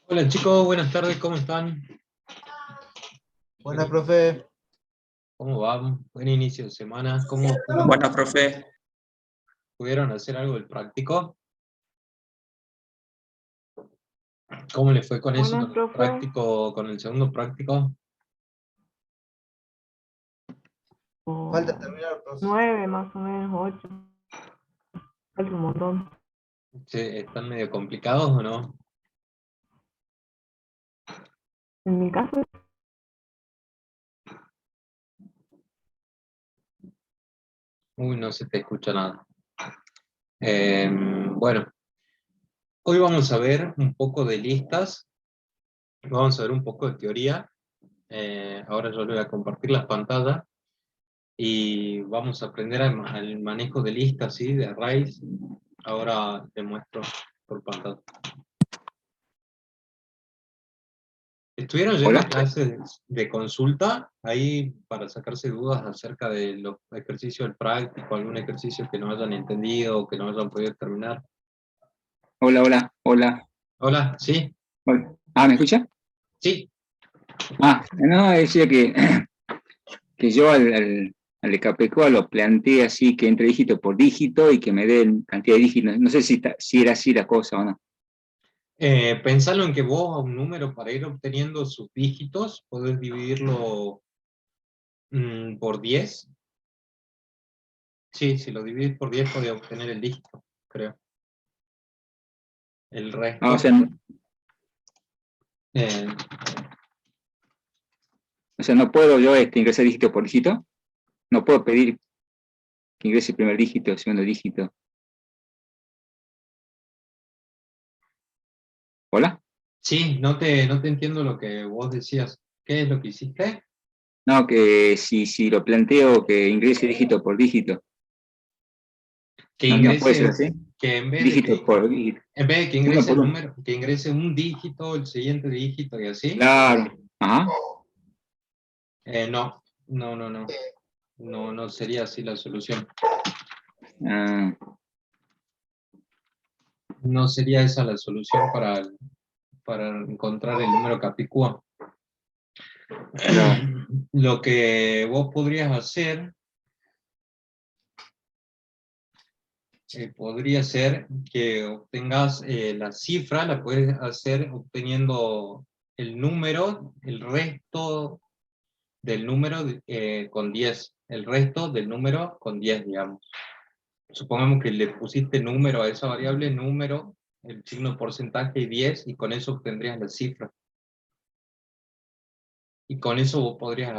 Hola chicos, buenas tardes, ¿cómo están? Buenas, profe. ¿Cómo van? Buen inicio de semana. ¿Cómo Buenas, profe. pudieron hacer algo del práctico? ¿Cómo les fue con eso, Buenas, con el profe. práctico, con el segundo práctico? Falta terminar, profe. 9 más o menos, 8. Falta un montón. ¿Están medio complicados o no? En mi caso, Uy, no se te escucha nada. Bueno, hoy vamos a ver un poco de listas, vamos a ver un poco de teoría. Ahora yo les voy a compartir las pantallas y vamos a aprender al manejo de listas, ¿sí? De arrays. Ahora te muestro por pantalla. ¿Estuvieron yendo a Hola. clases de consulta ahí para sacarse dudas acerca de los ejercicios del práctico, algún ejercicio que no hayan entendido o que no hayan podido terminar? Hola. Hola, ¿sí? Hola. ¿Me escucha? Sí. No, decía que yo al de Capecua lo planteé así, que entre dígito por dígito y que me den cantidad de dígitos. No sé si era así la cosa o no. Pensalo en que vos a un número para ir obteniendo sus dígitos podés dividirlo por 10. Sí, si lo dividís por 10 podés obtener el dígito, creo. El O resto... sea, eh, no puedo yo ingresar dígito por dígito. No puedo pedir que ingrese el primer dígito, el segundo dígito. ¿Hola? sí, no te entiendo lo que vos decías. ¿Qué es lo que hiciste? No, que si lo planteo que ingrese dígito por dígito. Que No puede ser ingrese, así. que en vez de Dígito que, por dígito. en vez de que Uno ingrese por el uno. número, que ingrese un dígito, el siguiente dígito y así. Claro. Ajá. No, no sería así la solución. Ah, No sería esa la solución para encontrar el número capicúa. claro. Lo que vos podrías hacer podría ser que obtengas la cifra, la puedes hacer obteniendo el número, el resto del número con 10, el resto del número con 10, digamos. Supongamos que le pusiste número a esa variable, número, el signo de porcentaje y 10, y con eso obtendrías la cifra. Y con eso vos podrías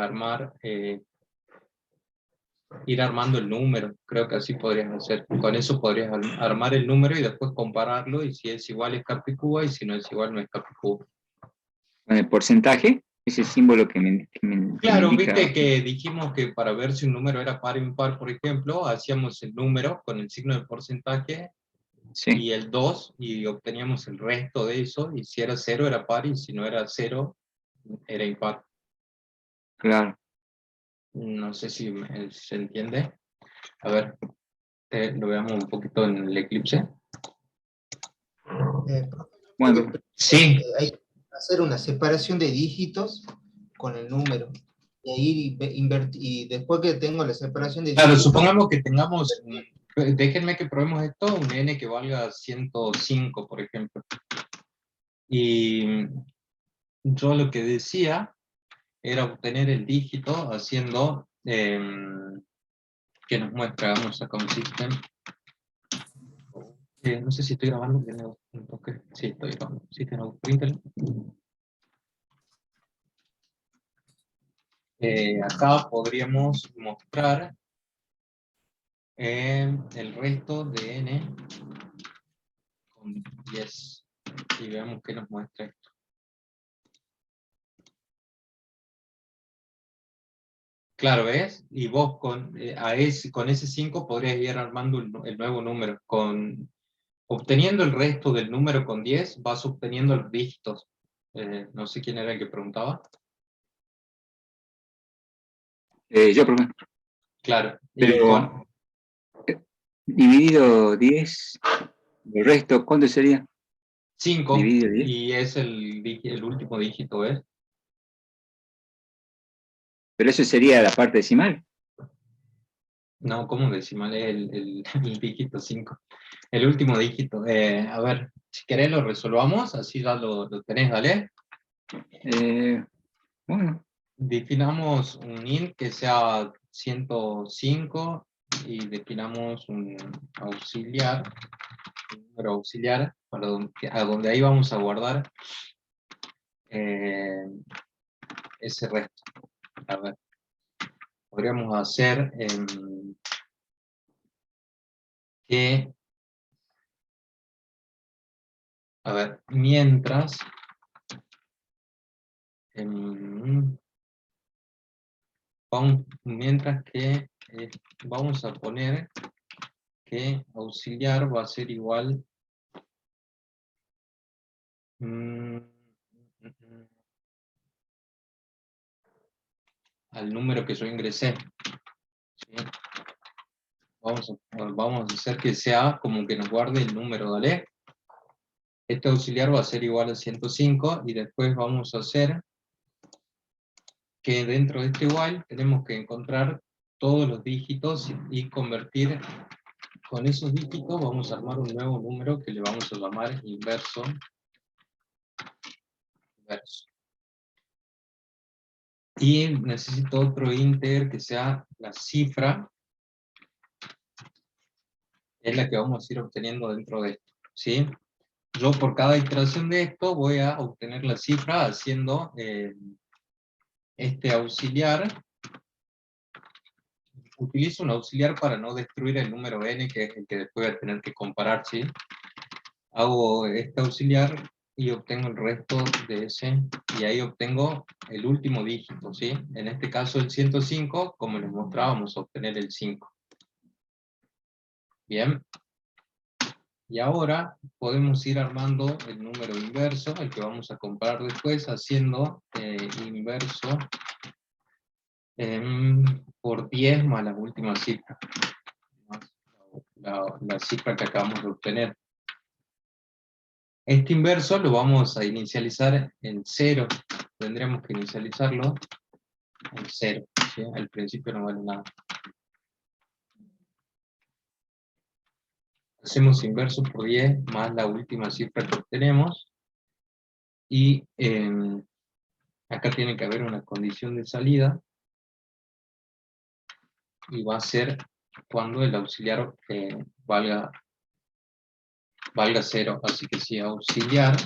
ir armando el número, creo que así podrías hacer. Con eso podrías armar el número y después compararlo, y si es igual es Capicúa, y si no es igual no es Capicúa. Con el porcentaje, ese símbolo que me Claro, indica. viste que dijimos que para ver si un número era par o impar, por ejemplo, hacíamos el número con el signo de porcentaje Sí, y el 2 y obteníamos el resto de eso, y si era 0 era par, y si no era 0 era impar. claro. No sé si se entiende. A ver, lo veamos un poquito en el eclipse. Profe, yo creo Bueno, que Sí, hay que hacer una separación de dígitos con el número. Y ahí y después que tengo la separación de claro, dígitos, supongamos que tengamos, déjenme que probemos esto, un n que valga 105, por ejemplo. Y yo lo que decía era obtener el dígito haciendo, que nos muestra, vamos a un system. No sé si estoy grabando, tiene un toque. Sí, estoy grabando. System out println. Acá podríamos mostrar el resto de n con 10. Y veamos qué nos muestra esto. Claro, ¿ves? Y vos con ese 5 podrías ir armando el nuevo número. Obteniendo el resto del número con 10, vas obteniendo los dígitos. No sé quién era el que preguntaba. yo, por ejemplo, Claro, y pero dividido 10, el resto, ¿cuánto sería? 5, Dividido 10. y es el último dígito, ¿ves? Pero eso sería la parte decimal. No, ¿cómo decimal? Es el dígito 5. El último dígito. A ver, si querés lo resolvamos, así ya lo tenés, ¿vale? Bueno, Definamos un int que sea 105 y definamos un auxiliar, un número auxiliar, a donde ahí vamos a guardar eh, ese resto. A ver, podríamos hacer que, a ver, mientras, mientras que vamos a poner que auxiliar va a ser igual al número que yo ingresé. ¿Sí? Vamos a hacer que sea como que nos guarde el número, ¿vale? Este auxiliar va a ser igual a 105 y después vamos a hacer que dentro de este while tenemos que encontrar todos los dígitos y convertir con esos dígitos, vamos a armar un nuevo número que le vamos a llamar inverso. Y necesito otro integer que sea la cifra, es la que vamos a ir obteniendo dentro de esto, ¿sí? Yo por cada iteración de esto voy a obtener la cifra haciendo este auxiliar. Utilizo un auxiliar para no destruir el número n, que es el que después voy a tener que comparar, ¿sí? Hago este auxiliar y obtengo el resto de ese, y ahí obtengo el último dígito, ¿sí? En este caso el 105, como les mostrábamos, obtener el 5. Bien. Y ahora podemos ir armando el número inverso, el que vamos a comparar después, haciendo inverso por 10 más la última cifra, más la cifra que acabamos de obtener. Este inverso lo vamos a inicializar en 0. Tendremos que inicializarlo en 0. ¿Sí? Al principio no vale nada. Hacemos inverso por 10 más la última cifra que obtenemos. Y acá tiene que haber una condición de salida. Y va a ser cuando el auxiliar valga 0. Así que si auxiliar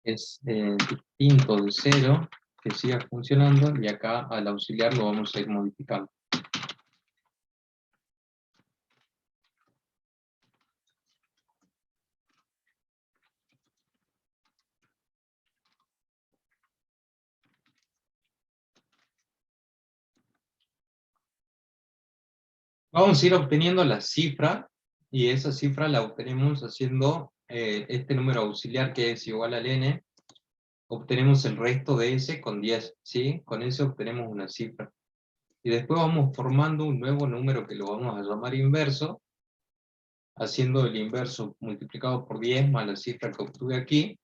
es distinto de 0, que siga funcionando, y acá al auxiliar lo vamos a ir modificando. Vamos a ir obteniendo la cifra, y esa cifra la obtenemos haciendo este número auxiliar que es igual al n, obtenemos el resto de ese con 10, ¿sí? Con ese obtenemos una cifra. Y después vamos formando un nuevo número que lo vamos a llamar inverso, haciendo el inverso multiplicado por 10 más la cifra que obtuve aquí,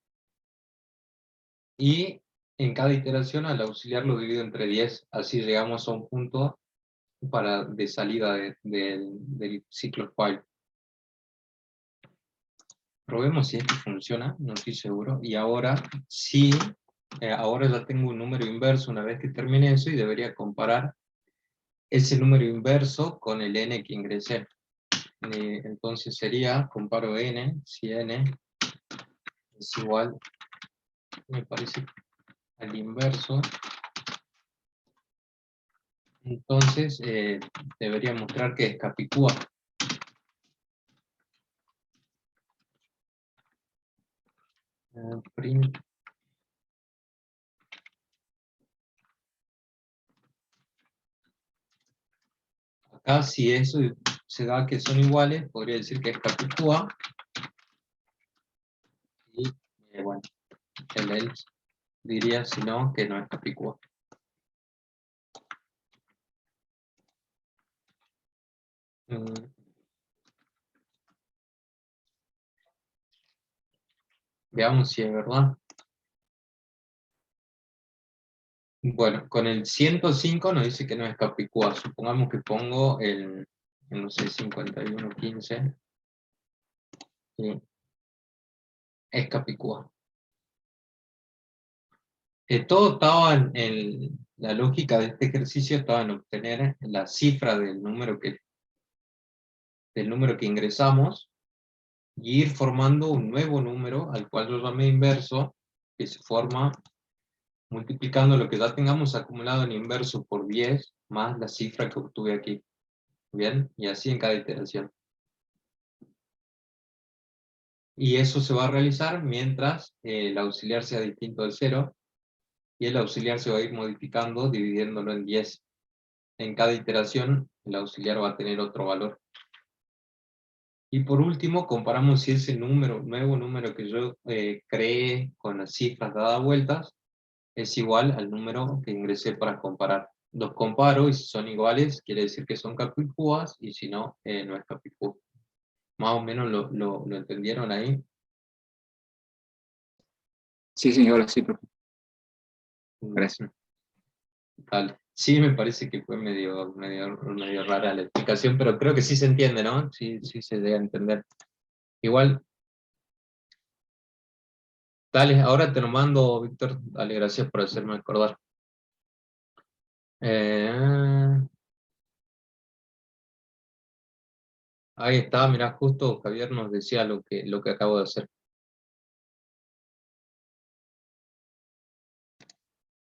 y en cada iteración al auxiliar lo divido entre 10, así llegamos a un punto de salida del ciclo while. Probemos si esto funciona, no estoy seguro, y ahora sí, ahora ya tengo un número inverso una vez que termine eso, y debería comparar ese número inverso con el n que ingresé. Entonces sería, comparo n, si n es igual, me parece, al inverso, entonces debería mostrar que es Capicúa. Print. Acá si eso se da que son iguales, podría decir que es Capicúa. Y bueno, el else diría si no, que no es Capicúa. Veamos si es verdad. Bueno, con el 105 nos dice que no es Capicúa. Supongamos que pongo no sé, 5115. Sí, es Capicúa. Todo estaba la lógica de este ejercicio estaba en obtener la cifra del número que ingresamos y ir formando un nuevo número al cual yo llamé inverso, que se forma multiplicando lo que ya tengamos acumulado en inverso por 10 más la cifra que obtuve aquí. Bien, y así en cada iteración. Y eso se va a realizar mientras el auxiliar sea distinto del 0, y el auxiliar se va a ir modificando dividiéndolo en 10. En cada iteración el auxiliar va a tener otro valor. Y por último, comparamos si ese nuevo número que yo creé con las cifras dadas vueltas, es igual al número que ingresé para comparar. Los comparo y si son iguales, quiere decir que son capicúas, y si no, no es capicúa. Más o menos lo entendieron ahí. Sí, señor, sí, profe. Gracias. Vale. Sí, me parece que fue medio rara la explicación, pero creo que sí se entiende, ¿no? Sí, sí se debe entender. Igual, dale, ahora te lo mando, Víctor. Dale, gracias por hacerme acordar. Ahí está, mirá, justo Javier nos decía lo que acabo de hacer.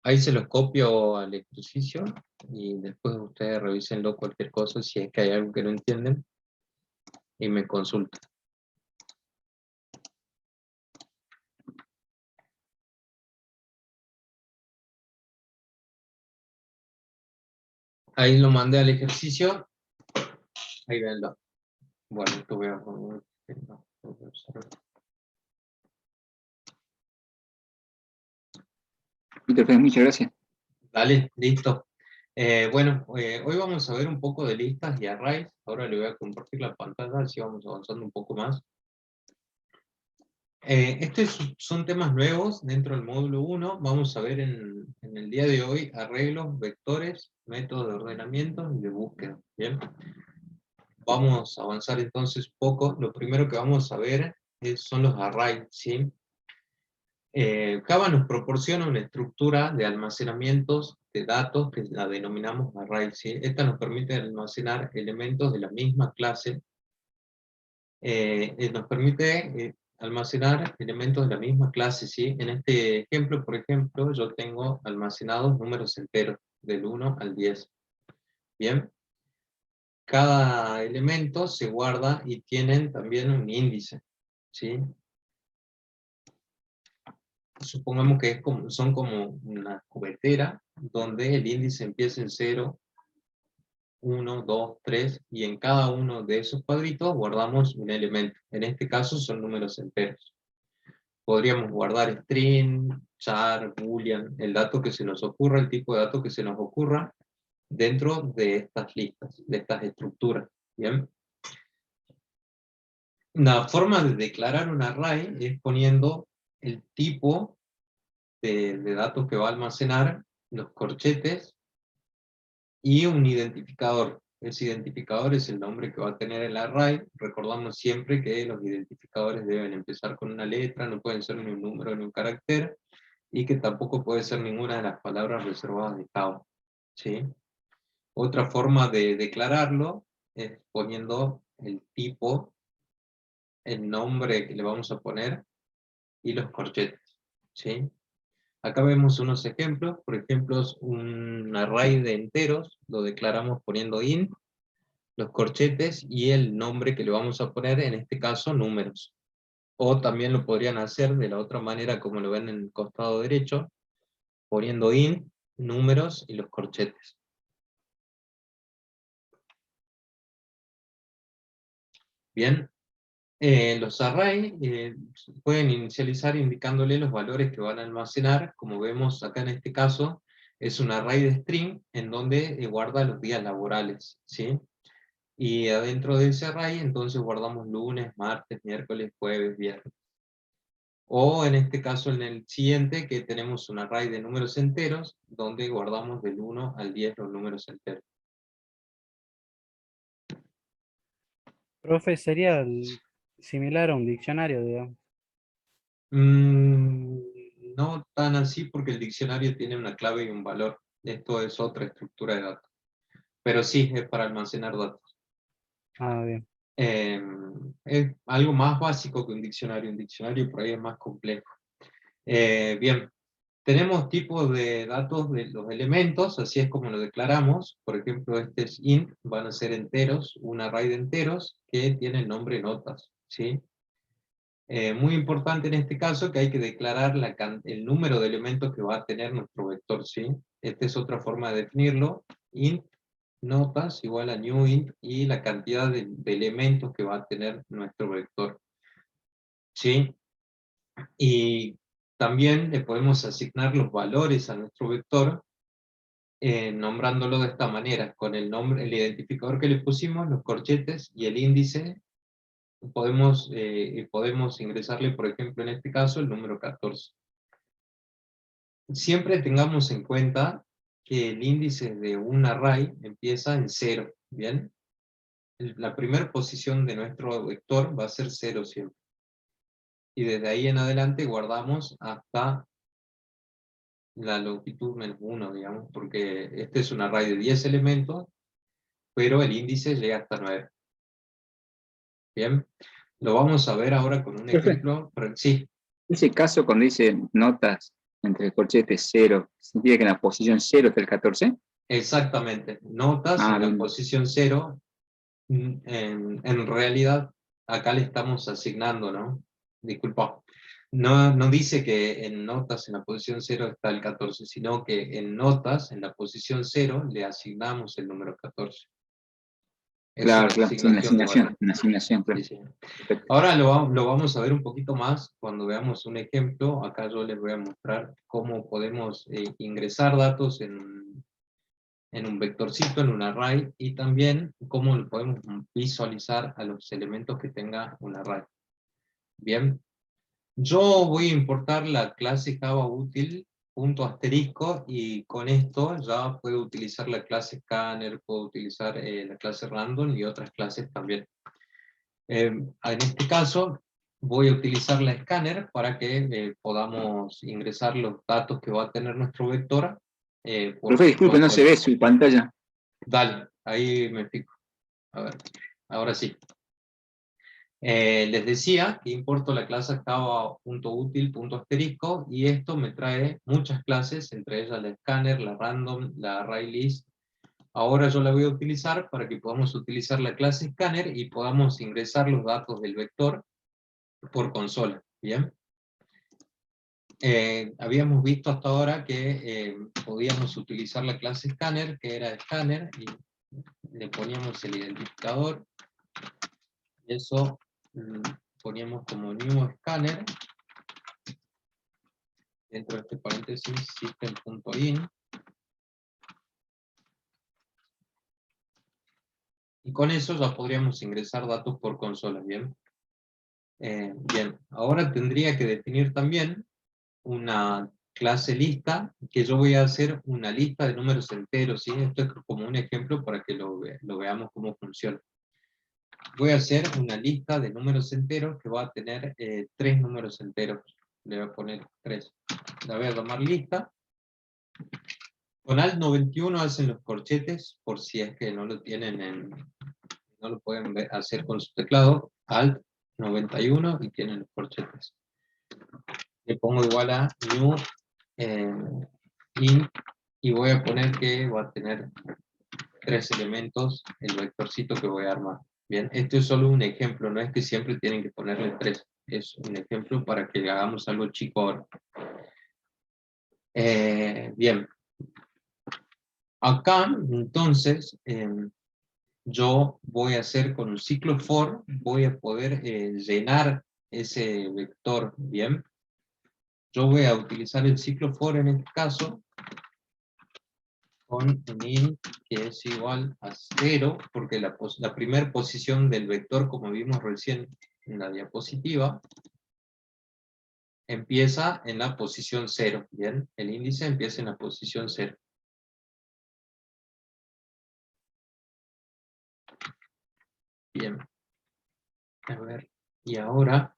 Ahí se los copio al ejercicio y después ustedes revísenlo cualquier cosa si es que hay algo que no entienden y me consultan. Ahí lo mandé al ejercicio. Ahí venlo. Bueno, esto voy a poner. Profe, muchas gracias. Dale, listo. Bueno, hoy vamos a ver un poco de listas y arrays. Ahora le voy a compartir la pantalla, así vamos avanzando un poco más. Estos son temas nuevos dentro del módulo 1. Vamos a ver en el día de hoy arreglos, vectores, métodos de ordenamiento y de búsqueda. Bien. Vamos a avanzar entonces un poco. Lo primero que vamos a ver son los arrays, ¿sí? Java nos proporciona una estructura de almacenamientos de datos que la denominamos array, ¿sí? Esta nos permite almacenar elementos de la misma clase. Nos permite almacenar elementos de la misma clase, ¿sí? En este ejemplo, por ejemplo, yo tengo almacenados números enteros, del 1 al 10. Bien. Cada elemento se guarda y tienen también un índice, ¿sí? Supongamos que son como una cubetera, donde el índice empieza en 0, 1, 2, 3, y en cada uno de esos cuadritos guardamos un elemento. En este caso son números enteros. Podríamos guardar string, char, boolean, el dato que se nos ocurra, el tipo de dato que se nos ocurra, dentro de estas listas, de estas estructuras. ¿Bien? Una forma de declarar un array es poniendo el tipo de datos que va a almacenar, los corchetes, y un identificador. Ese identificador es el nombre que va a tener el array. Recordamos siempre que los identificadores deben empezar con una letra, no pueden ser ni un número ni un carácter, y que tampoco puede ser ninguna de las palabras reservadas de Java, ¿sí? Otra forma de declararlo es poniendo el tipo, el nombre que le vamos a poner, y los corchetes, ¿sí? Acá vemos unos ejemplos. Por ejemplo, un array de enteros, lo declaramos poniendo int, los corchetes y el nombre que le vamos a poner, en este caso números. O también lo podrían hacer de la otra manera, como lo ven en el costado derecho, poniendo int, números y los corchetes. Bien, los arrays pueden inicializar indicándole los valores que van a almacenar. Como vemos acá en este caso, es un array de string en donde guarda los días laborales, ¿sí? Y adentro de ese array entonces guardamos lunes, martes, miércoles, jueves, viernes. O en este caso en el siguiente, que tenemos un array de números enteros, donde guardamos del 1 al 10 los números enteros. Profe, sería similar a un diccionario, digamos. No tan así porque el diccionario tiene una clave y un valor. Esto es otra estructura de datos. Pero sí, es para almacenar datos. Ah, bien. Es algo más básico que un diccionario por ahí es más complejo. Bien, tenemos tipos de datos de los elementos, así es como lo declaramos. Por ejemplo, este es int, van a ser enteros, un array de enteros que tiene el nombre notas, ¿sí? Muy importante en este caso que hay que declarar el número de elementos que va a tener nuestro vector, ¿sí? Esta es otra forma de definirlo. Int notas igual a new int y la cantidad de elementos que va a tener nuestro vector, ¿sí? Y también le podemos asignar los valores a nuestro vector nombrándolo de esta manera, con el nombre, el identificador que le pusimos, los corchetes y el índice. Podemos ingresarle, por ejemplo, en este caso, el número 14. Siempre tengamos en cuenta que el índice de un array empieza en 0, ¿bien? La primera posición de nuestro vector va a ser 0 siempre. Y desde ahí en adelante guardamos hasta la longitud menos 1, digamos, porque este es un array de 10 elementos, pero el índice llega hasta 9. ¿Bien? Lo vamos a ver ahora con un Profe. ejemplo. Sí, Ese caso cuando dice notas entre corchetes 0, ¿significa que en la posición 0 está el 14? exactamente. Notas Ah, en la bien. posición 0. En realidad, acá le estamos asignando, ¿no? Disculpa. No dice que en notas en la posición 0 está el 14, sino que en notas, en la posición 0, le asignamos el número 14. Es Claro, una claro, sí, una asignación de valor. asignación, una asignación, claro. Sí, sí. Perfecto. Ahora lo vamos a ver un poquito más cuando veamos un ejemplo. Acá yo les voy a mostrar cómo podemos ingresar datos en un vectorcito, en un array, y también cómo lo podemos visualizar a los elementos que tenga un array. Bien, yo voy a importar la clase Java útil _, y con esto ya puedo utilizar la clase scanner, puedo utilizar la clase random y otras clases también. En este caso, voy a utilizar la scanner para que podamos ingresar los datos que va a tener nuestro vector. Profe, disculpe, no se ve su pantalla. Dale, ahí me pico. A ver, ahora sí. Les decía que importo la clase java.util.*, y esto me trae muchas clases, entre ellas la scanner, la random, la arraylist. Ahora yo la voy a utilizar para que podamos utilizar la clase scanner y podamos ingresar los datos del vector por consola, ¿bien? Habíamos visto hasta ahora que podíamos utilizar la clase scanner, que era scanner, y le poníamos el identificador, y eso poníamos como new scanner, dentro de este paréntesis, system.in, y con eso ya podríamos ingresar datos por consola, ¿bien? Bien, ahora tendría que definir también una clase lista, que yo voy a hacer una lista de números enteros, ¿sí? Esto es como un ejemplo para que lo veamos cómo funciona. Voy a hacer una lista de números enteros que va a tener 3 números enteros. Le voy a poner 3. La voy a llamar lista. Con alt 91 hacen los corchetes, por si es que no lo tienen no lo pueden hacer con su teclado. Alt 91 y tienen los corchetes. Le pongo igual a new int, y voy a poner que va a tener 3 elementos el vectorcito que voy a armar. Bien, esto es solo un ejemplo, no es que siempre tienen que ponerle 3, es un ejemplo para que hagamos algo chico ahora. Bien, acá entonces yo voy a hacer con un ciclo for, voy a poder llenar ese vector, bien. Yo voy a utilizar el ciclo for en este caso, con un int que es igual a 0, porque la primera posición del vector, como vimos recién en la diapositiva, empieza en la posición 0, ¿bien? El índice empieza en la posición 0. Bien. A ver, y ahora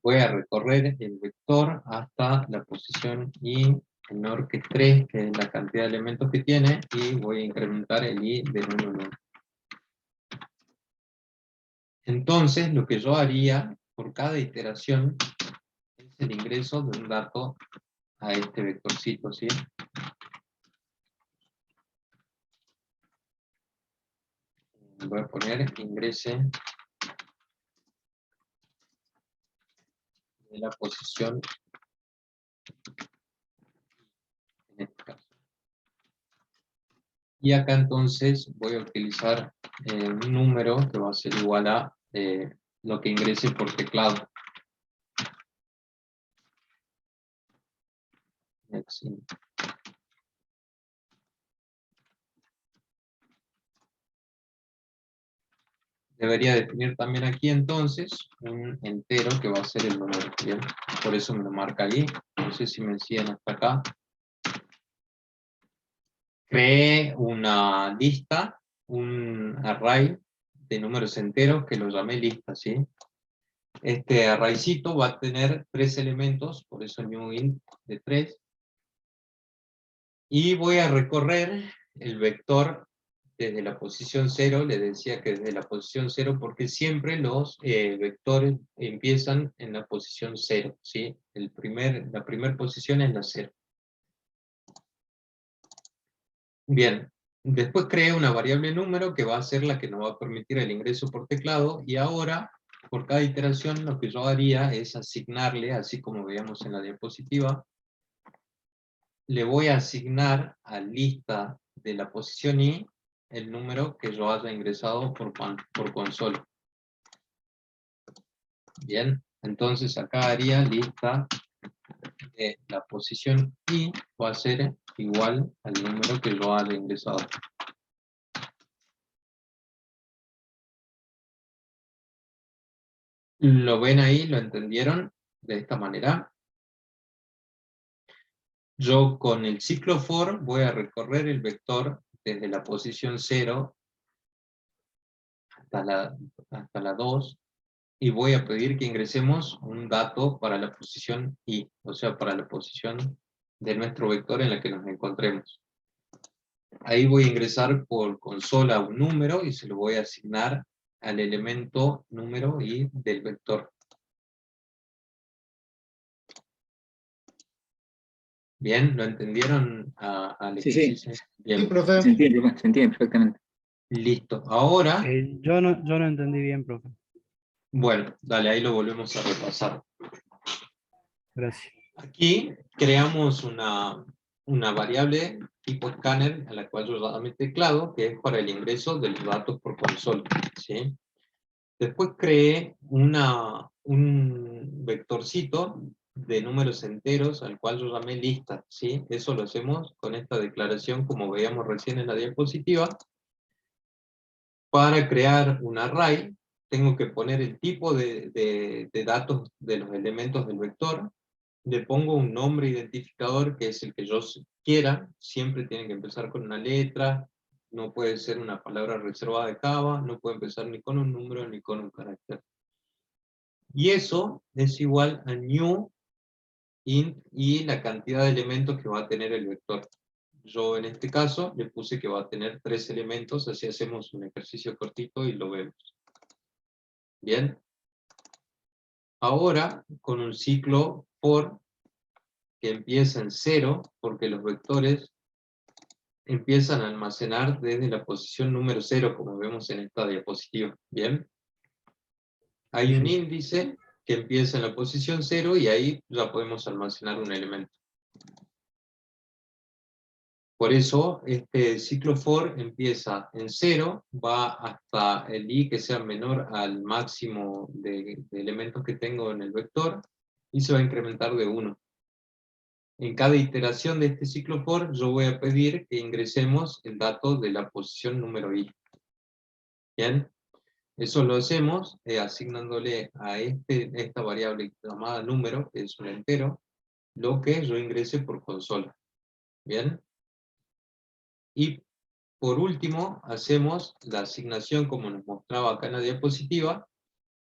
voy a recorrer el vector hasta la posición i menor que 3, que es la cantidad de elementos que tiene, y voy a incrementar el i de 1 en 1. Entonces, lo que yo haría por cada iteración es el ingreso de un dato a este vectorcito, ¿sí? Voy a poner ingrese de la posición, en este caso. Y acá entonces voy a utilizar un número que va a ser igual a lo que ingrese por teclado. Debería definir también aquí entonces un entero que va a ser el número, ¿bien? Por eso me lo marca ahí. No sé si me siguen hasta acá. Creé una lista, un array de números enteros que lo llamé lista, ¿sí? Este arraycito va a tener 3 elementos, por eso new int de 3. Y voy a recorrer el vector desde la posición 0, le decía que desde la posición 0, porque siempre los vectores empiezan en la posición 0, ¿sí? La primera posición es la 0. Bien, después creé una variable número que va a ser la que nos va a permitir el ingreso por teclado, y ahora, por cada iteración, lo que yo haría es asignarle, así como veíamos en la diapositiva, le voy a asignar a lista de la posición i el número que yo haya ingresado por consola. Bien, entonces acá haría lista de la posición i va a ser igual al número que yo haya ingresado. ¿Lo ven ahí? ¿Lo entendieron? De esta manera. Yo con el ciclo for voy a recorrer el vector desde la posición 0 hasta la 2, y voy a pedir que ingresemos un dato para la posición i, o sea, para la posición de nuestro vector en la que nos encontremos. Ahí voy a ingresar por consola un número y se lo voy a asignar al elemento número i del vector. ¿Bien? ¿Lo entendieron al Sí, sí, ejercicio? Bien. Sí, profe. se entiende perfectamente. Listo. Ahora, Yo no entendí bien, profe. bueno, dale, ahí lo volvemos a repasar. Gracias. Aquí creamos una variable tipo scanner a la cual yo dame teclado, que es para el ingreso de los datos por consola, ¿sí? Después creé un vectorcito de números enteros al cual yo llamé lista, ¿sí? Eso lo hacemos con esta declaración, como veíamos recién en la diapositiva. Para crear un array, tengo que poner el tipo de datos de los elementos del vector, le pongo un nombre identificador que es el que yo quiera, siempre tiene que empezar con una letra, no puede ser una palabra reservada de Java, no puede empezar ni con un número ni con un carácter. Y eso es igual a new int y la cantidad de elementos que va a tener el vector. Yo en este caso le puse que va a tener 3 elementos, así hacemos un ejercicio cortito y lo vemos. Bien. Ahora, con un ciclo for que empieza en 0, porque los vectores empiezan a almacenar desde la posición número 0, como vemos en esta diapositiva. Bien. Hay un índice que empieza en la posición 0 y ahí ya podemos almacenar un elemento. Por eso, este ciclo for empieza en 0, va hasta el i que sea menor al máximo de elementos que tengo en el vector, y se va a incrementar de 1. En cada iteración de este ciclo for, yo voy a pedir que ingresemos el dato de la posición número i. Bien. Eso lo hacemos asignándole a esta variable llamada número, que es un entero, lo que yo ingrese por consola. ¿Bien? Y por último, hacemos la asignación como nos mostraba acá en la diapositiva,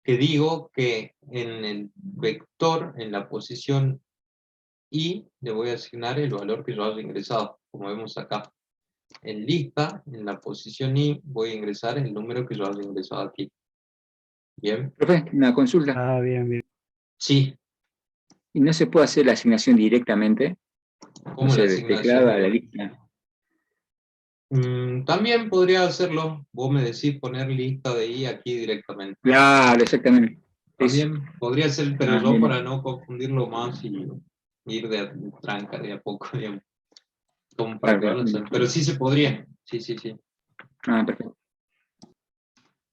que digo que en el vector, en la posición I, le voy a asignar el valor que yo haya ingresado, como vemos acá. En lista, en la posición I, voy a ingresar el número que yo haya ingresado aquí. ¿Bien? Profe, una consulta. Ah, bien, bien. Sí, ¿Y no se puede hacer la asignación directamente? No como sé, la del asignación teclado a la lista. También podría hacerlo. Vos me decís poner lista de I aquí directamente. Claro, exactamente. Eso. También podría ser, pero Ah, yo bien, para bien. no confundirlo más y ir de tranca de a poco, digamos, como para Claro, que claro, van a hacer. bien. Pero sí se podría. Sí, sí, sí. Ah, perfecto.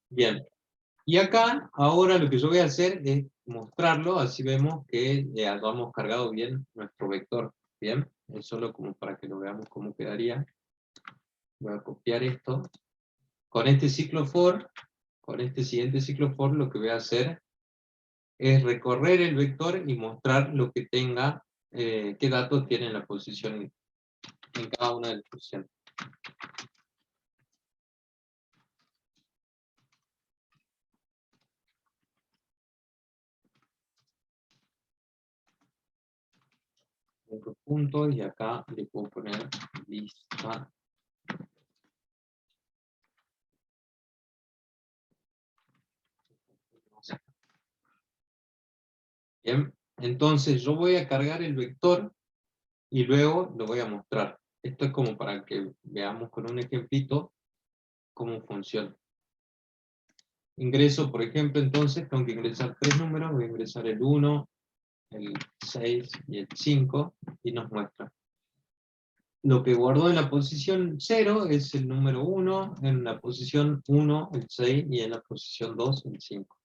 Bien. Y acá, ahora lo que yo voy a hacer es mostrarlo, así vemos que hayamos cargado bien nuestro vector. Bien, es solo como para que lo veamos cómo quedaría. Voy a copiar esto. Con este ciclo for, con este siguiente ciclo for, lo que voy a hacer es recorrer el vector y mostrar lo que tenga, qué datos tiene en la posición, en cada una de las posiciones. Otro punto, y acá le puedo poner lista. Bien, entonces yo voy a cargar el vector y luego lo voy a mostrar. Esto es como para que veamos con un ejemplito cómo funciona. Ingreso, por ejemplo, entonces tengo que ingresar 3 números, voy a ingresar el 1, el 6 y el 5, y nos muestra. Lo que guardó en la posición 0 es el número 1, en la posición 1 el 6 y en la posición 2 el 5.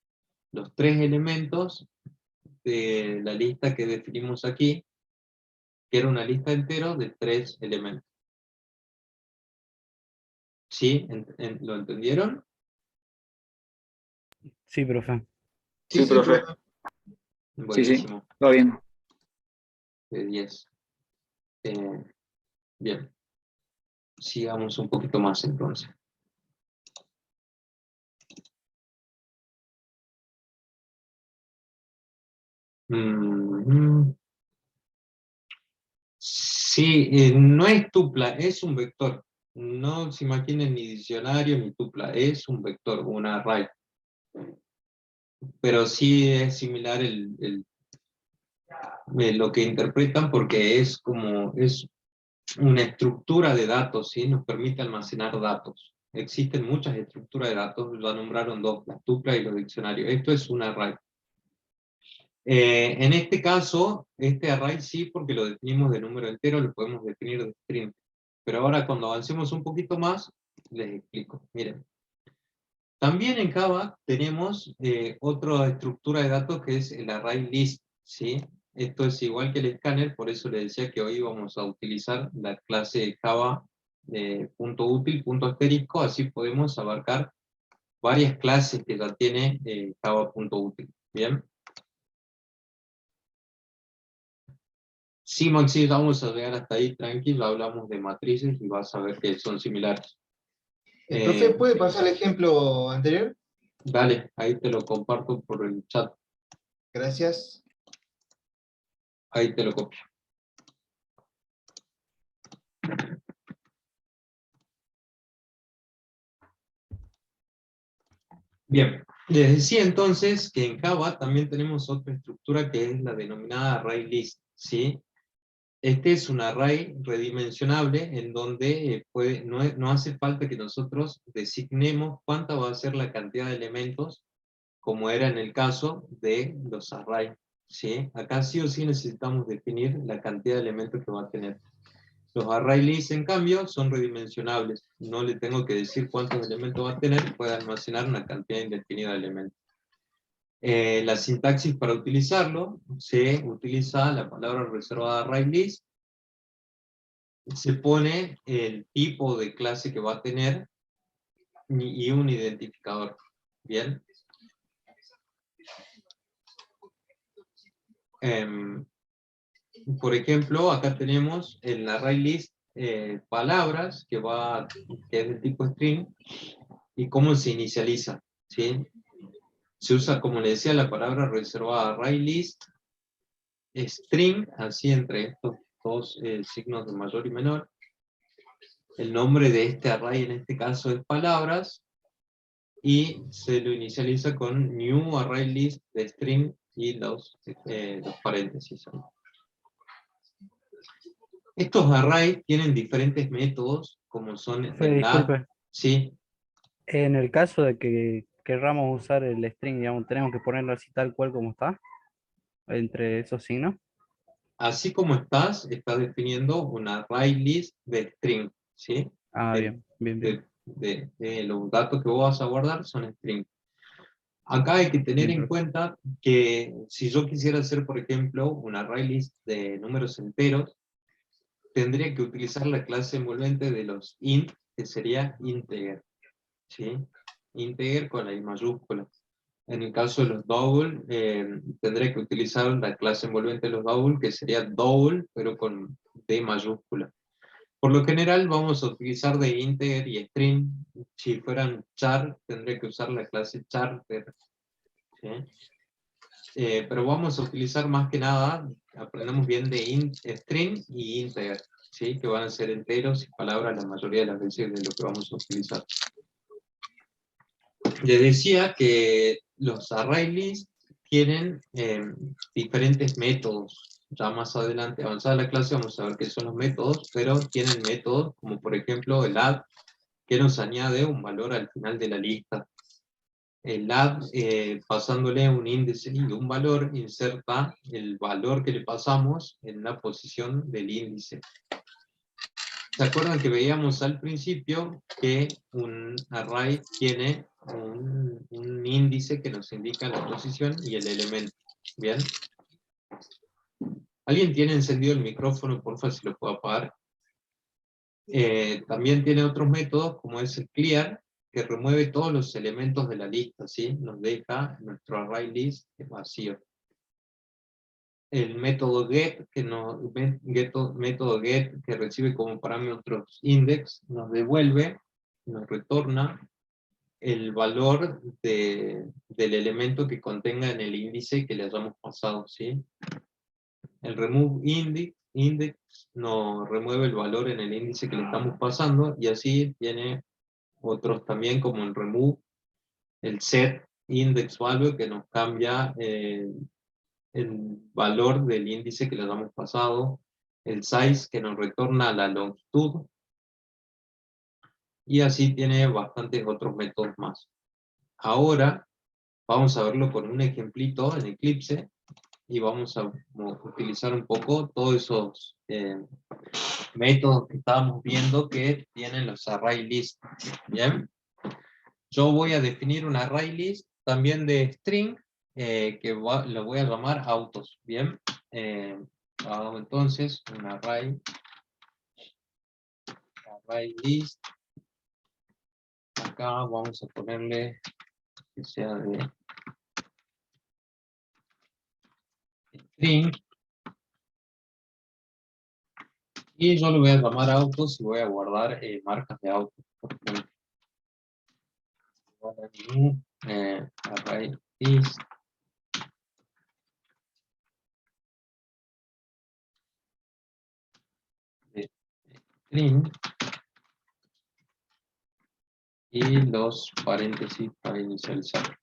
Los 3 elementos de la lista que definimos aquí, que era una lista entera de 3 elementos. ¿Sí? ¿Lo entendieron? Sí, profe. Sí, Sí, sí, profe. profe. Sí, sí. Buenísimo. Todo bien. De 10. Bien. Sigamos un poquito más entonces. Sí, no es tupla, es un vector. No se imaginen ni diccionario ni tupla, es un vector, una array. Pero sí es similar lo que interpretan porque es como, es una estructura de datos, ¿sí? Nos permite almacenar datos. Existen muchas estructuras de datos, ya nombraron dos, la tupla y los diccionarios. Esto es un array. En este caso, este array sí, porque lo definimos de número entero, lo podemos definir de string. Pero ahora cuando avancemos un poquito más, les explico. Miren. También en Java tenemos otra estructura de datos que es el array list, ¿sí? Esto es igual que el escáner, por eso les decía que hoy vamos a utilizar la clase Java punto útil, punto asterisco, así podemos abarcar varias clases que ya tiene Java punto útil. ¿Bien? Sí, Maxi, vamos a llegar hasta ahí, tranquilo, hablamos de matrices y vas a ver que son similares. Profe, ¿puede pasar el ejemplo anterior? Dale, ahí te lo comparto por el chat, Gracias. ahí te lo copio. Bien, les decía entonces que en Java también tenemos otra estructura que es la denominada array list, ¿sí? Este es un array redimensionable en donde no hace falta que nosotros designemos cuánta va a ser la cantidad de elementos, como era en el caso de los arrays, ¿sí? Acá sí o sí necesitamos definir la cantidad de elementos que va a tener. Los array lists, en cambio, son redimensionables. No le tengo que decir cuántos elementos va a tener, puede almacenar una cantidad indefinida de elementos. La sintaxis para utilizarlo, se utiliza la palabra reservada array list, se pone el tipo de clase que va a tener y un identificador. Bien. Por ejemplo, acá tenemos el array list palabras, que es del tipo string, y cómo se inicializa, ¿sí? Se usa, como le decía, la palabra reservada array list, string, así entre estos dos signos de mayor y menor. El nombre de este array en este caso es palabras, y se lo inicializa con new array list de string y los paréntesis. Estos arrays tienen diferentes métodos, como son Profe, el add, disculpe. sí, En el caso de que querramos usar el string, digamos, tenemos que ponerlo así tal cual como está, entre esos signos. así como estás definiendo un array list de string, ¿sí? Ah, De, bien, bien, bien. de los datos que vos vas a guardar son string. Acá hay que tener Bien, en profe. cuenta que si yo quisiera hacer, por ejemplo, un array list de números enteros, tendría que utilizar la clase envolvente de los int, que sería integer, ¿sí? Integer con la I mayúscula. En el caso de los double, tendré que utilizar la clase envolvente de los double, que sería double, pero con D mayúscula. Por lo general vamos a utilizar de integer y string. Si fueran char, tendré que usar la clase charter, ¿sí? Pero vamos a utilizar más que nada, aprendemos bien de string y integer, ¿sí? Que van a ser enteros y palabras la mayoría de las veces de lo que vamos a utilizar. Les decía que los array lists tienen diferentes métodos. Ya más adelante, avanzada la clase, vamos a ver qué son los métodos, pero tienen métodos como por ejemplo el add, que nos añade un valor al final de la lista. El add, pasándole un índice y un valor, inserta el valor que le pasamos en la posición del índice. ¿Se acuerdan que veíamos al principio que un array tiene un índice que nos indica la posición y el elemento? Bien. ¿Alguien tiene encendido el micrófono? Porfa, si lo puedo apagar. También tiene otros métodos, como es el clear, que remueve todos los elementos de la lista, ¿sí? Nos deja nuestro array list vacío. El método get, método get, que recibe como parámetros index, nos devuelve, nos retorna el valor del elemento que contenga en el índice que le hayamos pasado, ¿sí? El remove index nos remueve el valor en el índice que le estamos pasando, y así tiene otros también, como el remove, el set index value, que nos cambia el valor del índice que le hayamos pasado, el size, que nos retorna la longitud, y así tiene bastantes otros métodos más. Ahora vamos a verlo con un ejemplito en Eclipse, y vamos a utilizar un poco todos esos métodos que estábamos viendo que tienen los array list. Bien, yo voy a definir un array list también de string, que lo voy a llamar autos. Bien, hago entonces un array list. Acá vamos a ponerle que sea de string, y yo lo voy a llamar autos y voy a guardar marcas de autos. Por ejemplo, array list de string, y los paréntesis para inicializar.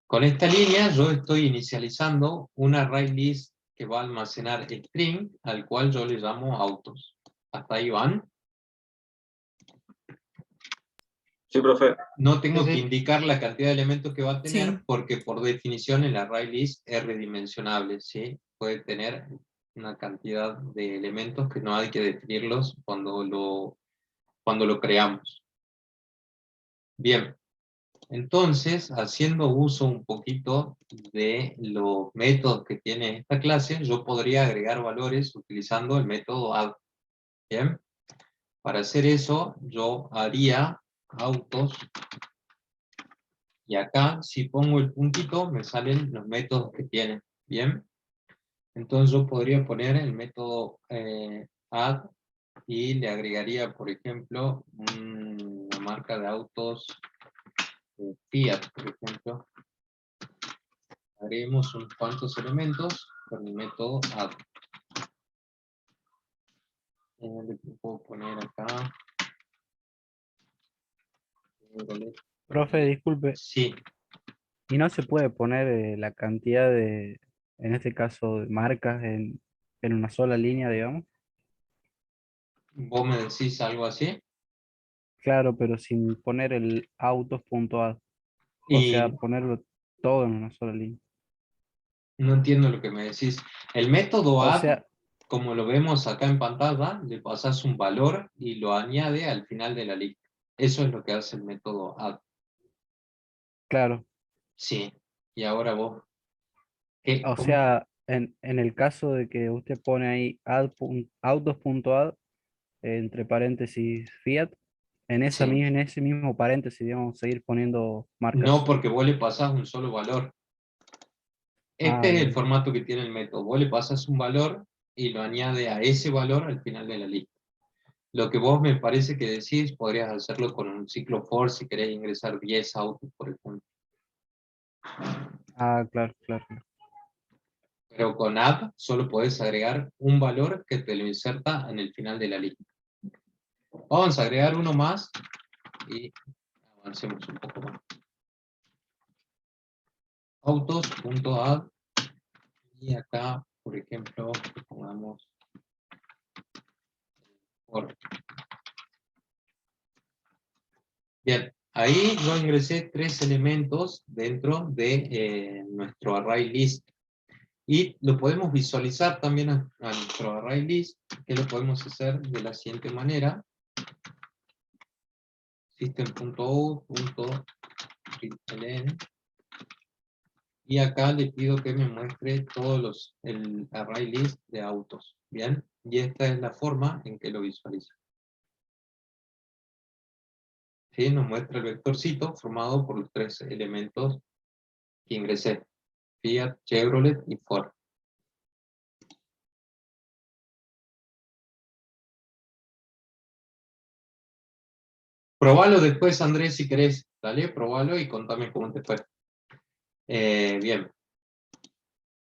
Con esta línea yo estoy inicializando un array list que va a almacenar string, al cual yo le llamo autos. ¿Hasta ahí van? Sí, profe. No tengo Sí, que sí. indicar la cantidad de elementos que va a tener, Sí. porque por definición el array list es redimensionable, ¿sí? Puede tener una cantidad de elementos que no hay que definirlos cuando lo creamos. Bien. Entonces, haciendo uso un poquito de los métodos que tiene esta clase, yo podría agregar valores utilizando el método add. Bien, para hacer eso, yo haría autos Y acá, si pongo el puntito, me salen los métodos que tiene. ¿Bien? Entonces yo podría poner el método add y le agregaría, por ejemplo, una marca de autos Fiat, por ejemplo. Agreguemos unos cuantos elementos con el método add. Le puedo poner acá. Profe, disculpe, Sí, ¿y no se puede poner la cantidad de, en este caso, de marcas en una sola línea, digamos? vos me decís algo así. Claro, pero sin poner el autos.add. O sea, Y ponerlo todo en una sola línea. no entiendo lo que me decís. El método O add, sea, como lo vemos acá en pantalla, le pasas un valor y lo añade al final de la lista. Eso es lo que hace el método add. claro. Sí. Y ahora vos, ¿qué? O ¿Cómo? sea, en el caso de que usted pone ahí autos.add, entre paréntesis Fiat, Sí. en ese mismo paréntesis, digamos, seguir poniendo No, marcas. porque vos le pasás un solo valor. Ah, Este es el bien. formato que tiene el método. Vos le pasas un valor y lo añade a ese valor al final de la lista. Lo que vos me parece que decís, podrías hacerlo con un ciclo for si querés ingresar 10 autos, por ejemplo. Ah, claro, claro. Pero con add solo podés agregar un valor que te lo inserta en el final de la lista. Vamos a agregar uno más y avancemos un poco más. Autos.add y acá, por ejemplo, pongamos for. Bien, ahí yo ingresé 3 elementos dentro de nuestro array list. Y lo podemos visualizar también a nuestro array list, que lo podemos hacer de la siguiente manera. System.out.println. Y acá le pido que me muestre todos el array list de autos. Bien, y esta es la forma en que lo visualiza. ¿Sí? Nos muestra el vectorcito formado por los 3 elementos que ingresé. Fiat, Chevrolet y Ford. Probalo después, Andrés, si querés. Dale, probalo y contame cómo te fue. Bien.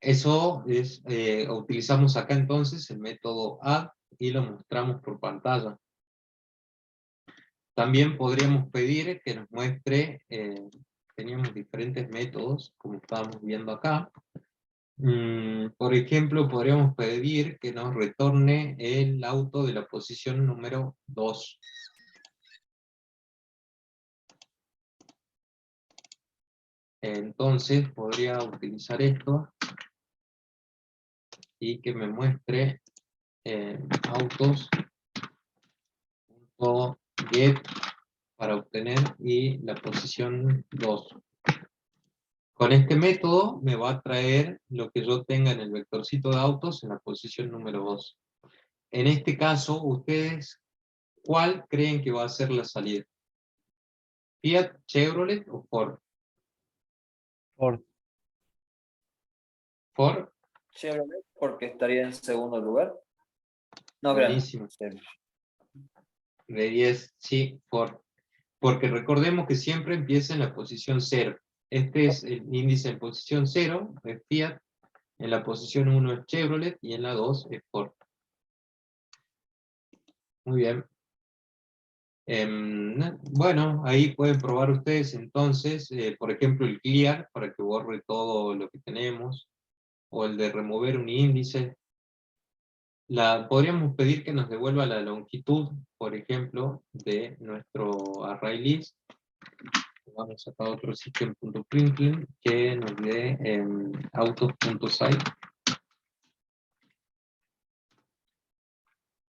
Eso es, utilizamos acá entonces el método add y lo mostramos por pantalla. También podríamos pedir que nos muestre, teníamos diferentes métodos, como estábamos viendo acá. Por ejemplo, podríamos pedir que nos retorne el auto de la posición número 2. Entonces podría utilizar esto y que me muestre autos.get para obtener y la posición 2. Con este método me va a traer lo que yo tenga en el vectorcito de autos en la posición número 2. En este caso, ustedes, ¿cuál creen que va a ser la salida? ¿Fiat, Chevrolet o Ford? Por, Ford, Chevrolet, porque estaría en segundo lugar. No, espera. buenísimo. De 10, sí, Ford. Porque recordemos que siempre empieza en la posición 0. Este es el índice en posición 0, es Fiat, en la posición 1 es Chevrolet y en la 2 es Ford. Muy bien. Bueno, ahí pueden probar ustedes entonces, por ejemplo, el clear, para que borre todo lo que tenemos, o el de remover un índice. Podríamos pedir que nos devuelva la longitud, por ejemplo, de nuestro array list. Vamos acá a otro system.println que nos dé autos.site.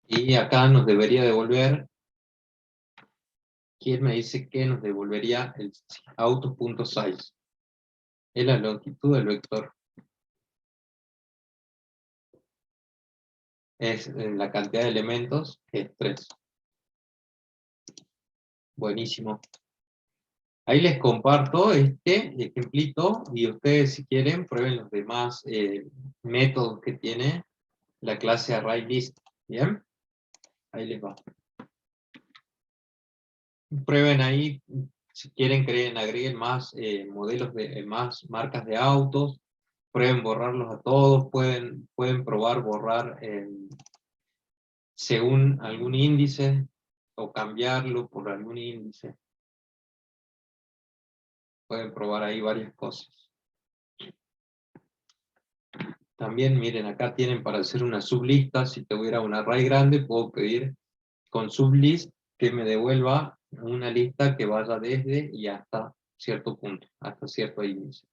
Y acá nos debería devolver. ¿Quién me dice que nos devolvería el autos.size? Es la longitud del vector. Es la cantidad de elementos, que es 3. Buenísimo. Ahí les comparto este ejemplito y ustedes si quieren prueben los demás métodos que tiene la clase ArrayList. ¿Bien? Ahí les va. Prueben ahí, si quieren agreguen más modelos más marcas de autos, prueben borrarlos a todos, pueden probar borrar según algún índice o cambiarlo por algún índice. Pueden probar ahí varias cosas. También miren, acá tienen para hacer una sublista. Si tuviera un array grande, puedo pedir con sublist que me devuelva una lista que vaya desde y hasta cierto punto, hasta cierto índice.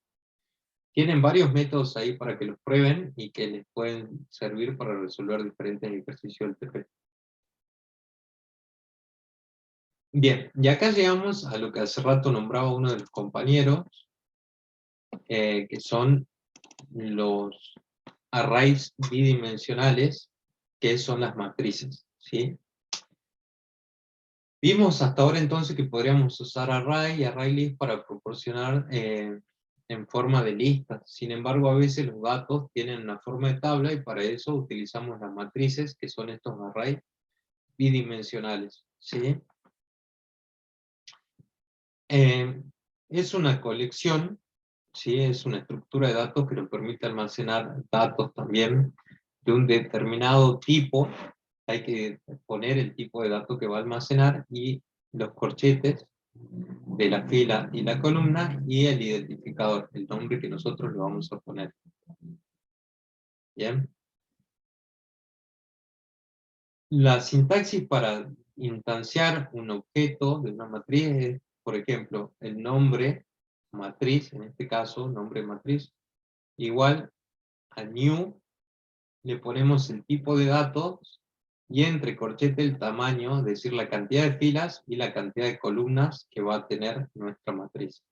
Tienen varios métodos ahí para que los prueben y que les pueden servir para resolver diferentes ejercicios del TP. Bien, y acá llegamos a lo que hace rato nombraba uno de los compañeros, que son los arrays bidimensionales, que son las matrices, ¿sí? Vimos hasta ahora entonces que podríamos usar array y ArrayList para proporcionar en forma de lista. Sin embargo, a veces los datos tienen una forma de tabla y para eso utilizamos las matrices, que son estos arrays bidimensionales, ¿sí? Es una colección, ¿sí? Es una estructura de datos que nos permite almacenar datos también de un determinado tipo. Hay que poner el tipo de dato que va a almacenar y los corchetes de la fila y la columna y el identificador, el nombre que nosotros le vamos a poner. Bien. La sintaxis para instanciar un objeto de una matriz es, por ejemplo, el nombre matriz, en este caso, nombre matriz, igual a new, le ponemos el tipo de datos y entre corchete el tamaño, es decir, la cantidad de filas y la cantidad de columnas que va a tener nuestra matriz.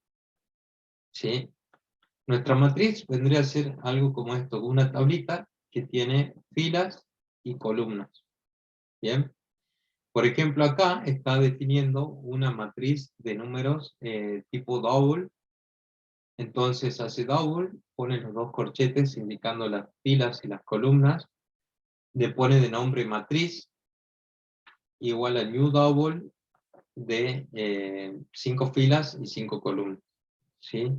¿Sí? Nuestra matriz vendría a ser algo como esto, una tablita que tiene filas y columnas. ¿Bien? Por ejemplo, acá está definiendo una matriz de números tipo double. Entonces hace double, pone los dos corchetes indicando las filas y las columnas, le pone de nombre matriz, igual a new double de 5 filas y 5 columnas. ¿Sí?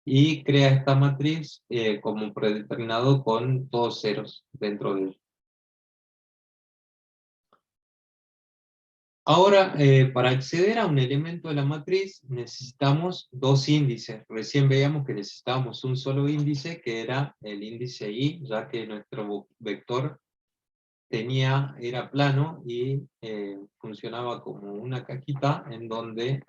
Y crea esta matriz como predeterminado con todos ceros dentro de ella. Ahora, para acceder a un elemento de la matriz necesitamos dos índices. Recién veíamos que necesitábamos un solo índice, que era el índice i, ya que nuestro vector era plano y funcionaba como una cajita en donde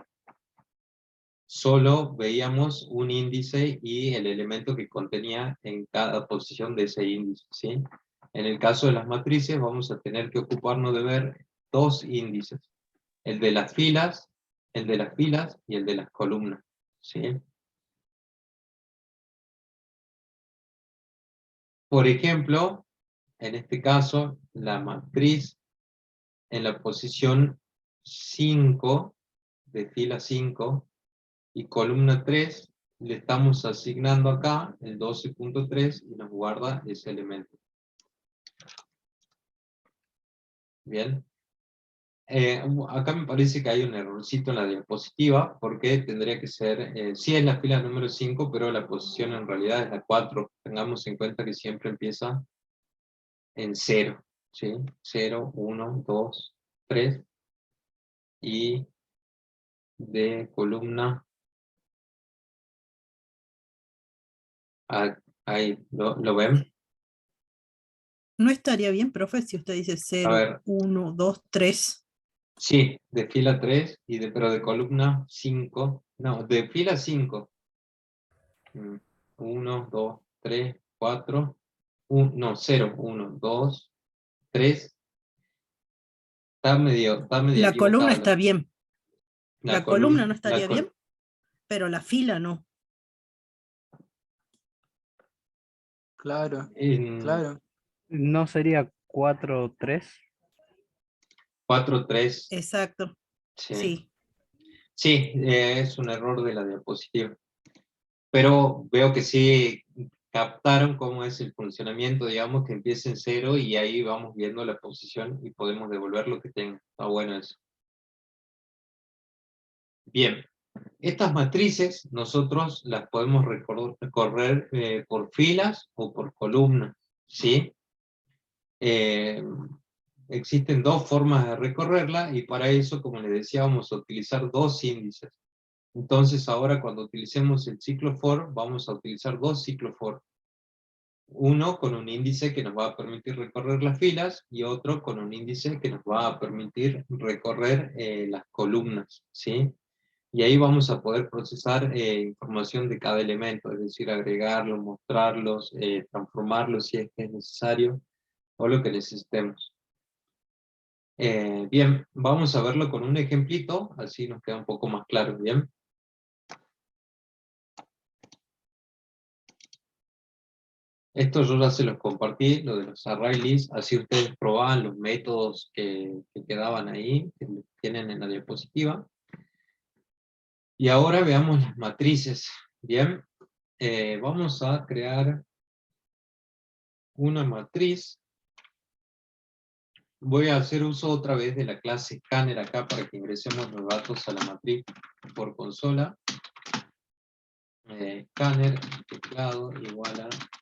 solo veíamos un índice y el elemento que contenía en cada posición de ese índice, ¿sí? En el caso de las matrices vamos a tener que ocuparnos de ver dos índices, el de las filas y el de las columnas, ¿sí? Por ejemplo, en este caso, la matriz en la posición 5, de fila 5, y columna 3, le estamos asignando acá el 12.3 y nos guarda ese elemento. Bien. Acá me parece que hay un errorcito en la diapositiva, porque tendría que ser, sí es la fila número 5, pero la posición en realidad es la 4. Tengamos en cuenta que siempre empieza en 0, ¿sí? 0, 1, 2, 3, y de columna, ahí, ¿lo ven? No estaría bien, profe, si usted dice A 0, ver, 1, 2, 3. sí, de fila 3, pero de columna 5, no, de fila 5. 1, 2, 3, 4, no, 0, 1, 2, 3. Está medio La columna equivocado. está bien. La columna no La estaría bien, pero la fila no. Claro, en claro. ¿No sería 4-3? 4, 3, Exacto. sí. Sí. Sí, es un error de la diapositiva. Pero veo que sí captaron cómo es el funcionamiento, digamos, que empieza en 0 y ahí vamos viendo la posición y podemos devolver lo que tenga. Está bueno eso. Bien, estas matrices nosotros las podemos recorrer por filas o por columnas, ¿sí? Existen dos formas de recorrerla y para eso, como les decía, vamos a utilizar dos índices. Entonces ahora cuando utilicemos el ciclo for, vamos a utilizar dos ciclos for. Uno con un índice que nos va a permitir recorrer las filas y otro con un índice que nos va a permitir recorrer las columnas, ¿sí? Y ahí vamos a poder procesar información de cada elemento, es decir, agregarlos, mostrarlos, transformarlos si es que es necesario, o lo que necesitemos. Bien, vamos a verlo con un ejemplito, así nos queda un poco más claro, ¿bien? Esto yo ya se los compartí, lo de los array lists, así ustedes probaban los métodos que quedaban ahí, que tienen en la diapositiva. Y ahora veamos las matrices, ¿bien? Vamos a crear una matriz. Voy a hacer uso otra vez de la clase scanner acá para que ingresemos los datos a la matriz por consola. Scanner, teclado, igual a... scanner.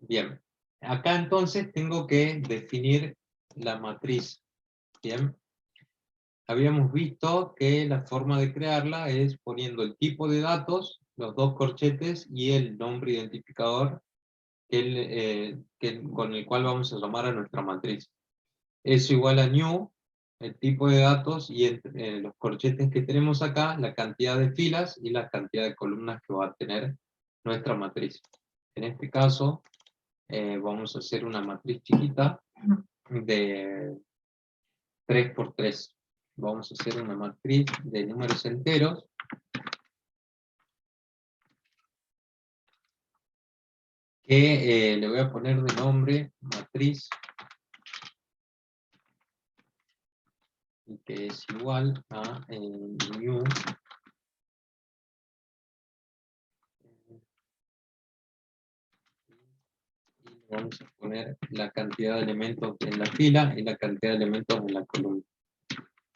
Bien, acá entonces tengo que definir la matriz, ¿bien? Habíamos visto que la forma de crearla es poniendo el tipo de datos, los dos corchetes y el nombre identificador con el cual vamos a llamar a nuestra matriz. Eso igual a new, el tipo de datos y los corchetes que tenemos acá, la cantidad de filas y la cantidad de columnas que va a tener nuestra matriz. En este caso, vamos a hacer una matriz chiquita de 3 por 3. Vamos a hacer una matriz de números enteros. Que le voy a poner de nombre matriz. Y que es igual a new. Y vamos a poner la cantidad de elementos en la fila y la cantidad de elementos en la columna.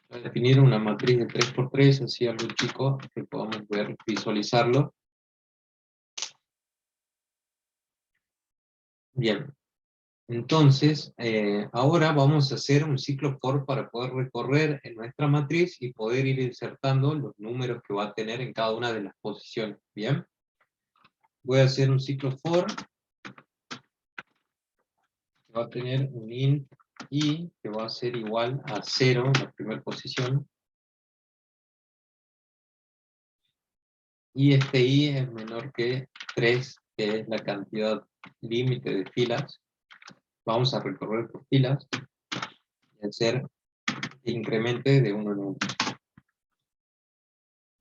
Voy a definir una matriz de 3 por 3, así algo chico, que podamos ver, visualizarlo. Bien, entonces, ahora vamos a hacer un ciclo for para poder recorrer en nuestra matriz y poder ir insertando los números que va a tener en cada una de las posiciones. Bien, voy a hacer un ciclo for que va a tener un int i que va a ser igual a 0 en la primera posición. Y este i es menor que 3, que es la cantidad límite de filas. Vamos a recorrer por filas y hacer que incremente de 1 en 1.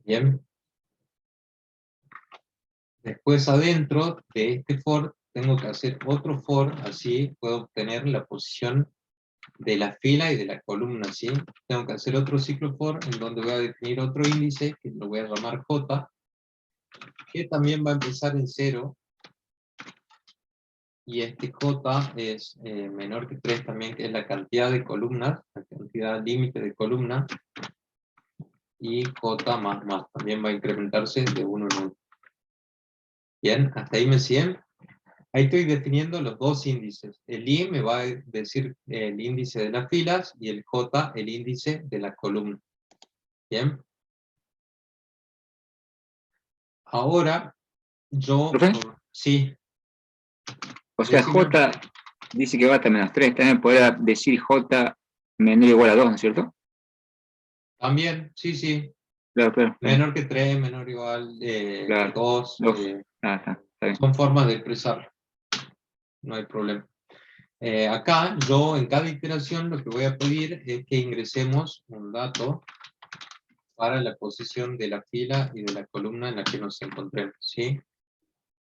Bien. Después adentro de este for tengo que hacer otro for, así puedo obtener la posición de la fila y de la columna, ¿sí? Tengo que hacer otro ciclo for en donde voy a definir otro índice, que lo voy a llamar j, que también va a empezar en 0, y este j es menor que 3 también, que es la cantidad de columnas, la cantidad límite de columnas, y j más, también va a incrementarse de 1 en 1. Bien, hasta ahí me siguen. Ahí estoy definiendo los dos índices. El i me va a decir el índice de las filas y el j el índice de la columna. Bien. Ahora, yo... ¿Profe? Sí. O sea, Decime. J dice que va hasta -3, también podrá decir J menor o igual a 2, ¿no es cierto? También, sí, sí. Claro, claro. Menor que 3, menor o igual Claro, que 2. 2. Está bien. Son formas de expresarlo. No hay problema. Acá, yo en cada iteración lo que voy a pedir es que ingresemos un dato para la posición de la fila y de la columna en la que nos encontremos, ¿sí?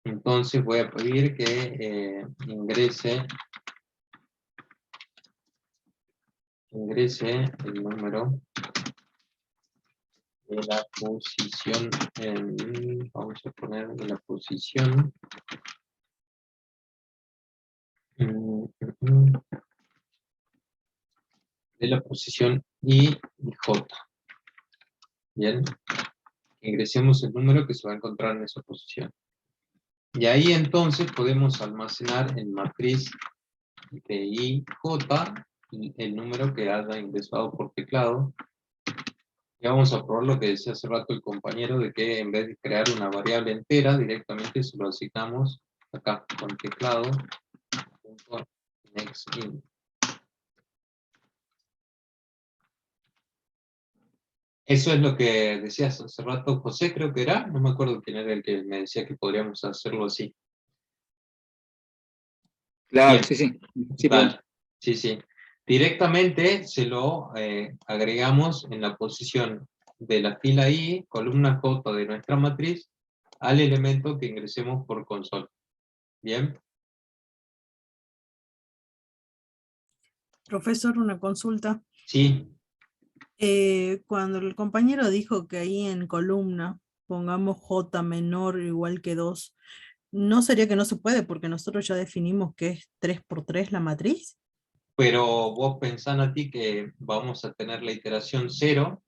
Entonces voy a pedir que ingrese el número de la posición, vamos a poner de la posición, de la posición I y J. Bien, ingresemos el número que se va a encontrar en esa posición. Y ahí entonces podemos almacenar en matriz de I, J, el número que haya ingresado por teclado. Y vamos a probar lo que decía hace rato el compañero, de que en vez de crear una variable entera, directamente se lo asignamos acá, con teclado, nextInt. Eso es lo que decías hace rato, José, creo que era, no me acuerdo quién era el que me decía que podríamos hacerlo así. Claro, Bien. sí, sí. Sí, Vale. Sí, sí. Directamente se lo agregamos en la posición de la fila I, columna J de nuestra matriz, al elemento que ingresemos por consola. ¿Bien? Profesor, una consulta. Sí. Cuando el compañero dijo que ahí en columna pongamos J menor o igual que 2, ¿no sería que no se puede porque nosotros ya definimos que es 3 por 3 la matriz? Pero vos pensás a ti que vamos a tener la iteración 0,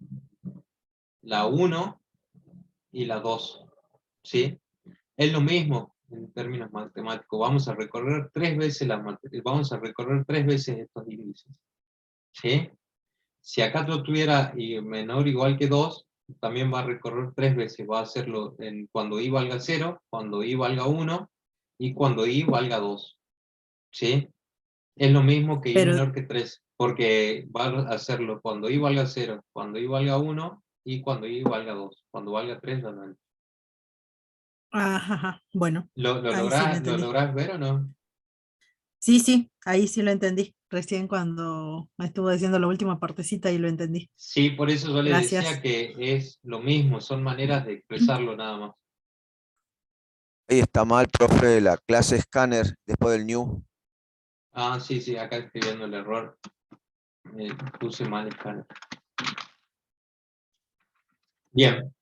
la 1 y la 2. ¿Sí? Es lo mismo en términos matemáticos. Vamos a recorrer 3 veces estos índices. ¿Sí? Si acá lo tuviera menor o igual que 2, también va a recorrer 3 veces. Va a hacerlo cuando i valga 0, cuando i valga 1 y cuando i valga 2. ¿Sí? Es lo mismo que i Pero, menor que 3, porque va a hacerlo cuando i valga 0, cuando i valga 1 y cuando i valga 2. Cuando valga 3 ya no. ajá, bueno, ¿Lo ahí sí lo entendí. lográs ver o no? Sí, sí, ahí sí lo entendí. Recién cuando me estuvo diciendo la última partecita y lo entendí. Sí, por eso yo le decía Gracias. que es lo mismo, son maneras de expresarlo nada más. Ahí está mal, profe, la clase escáner después del new. Ah, sí, sí, acá escribiendo el error. Puse mal escáner. Bien,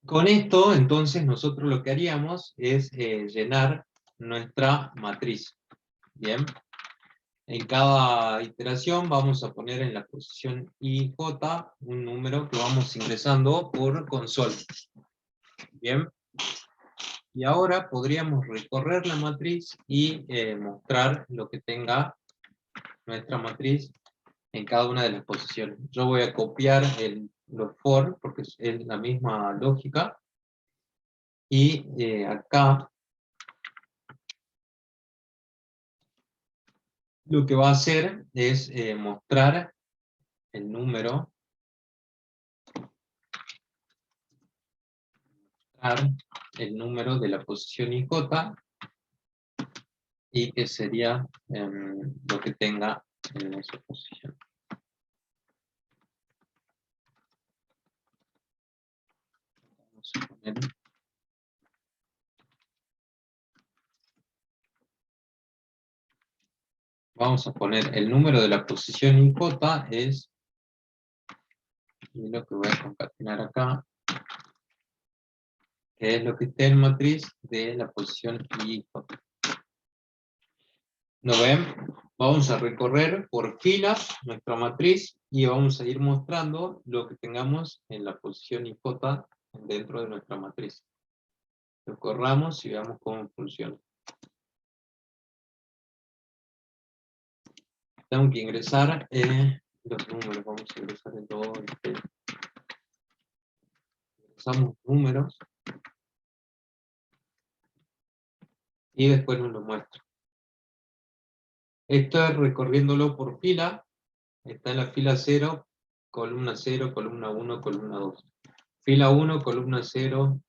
con esto entonces nosotros lo que haríamos es llenar nuestra matriz. Bien, en cada iteración vamos a poner en la posición IJ un número que vamos ingresando por consola. Bien, y ahora podríamos recorrer la matriz y mostrar lo que tenga nuestra matriz en cada una de las posiciones. Yo voy a copiar los for, porque es la misma lógica, y acá lo que va a hacer es mostrar el número, de la posición IJ, y que sería lo que tenga en esa posición. Vamos a poner Vamos a poner el número de la posición IJ es, y lo que voy a concatenar acá, que es lo que está en matriz de la posición IJ. ¿No ven? Vamos a recorrer por filas nuestra matriz y vamos a ir mostrando lo que tengamos en la posición IJ dentro de nuestra matriz. Lo corramos y veamos cómo funciona. Tengo que ingresar los números, vamos a ingresar en todo ingresamos números y después nos lo muestra. Esto es recorriéndolo por fila. Está en la fila 0, columna 1, columna 2. Fila 1, columna 0,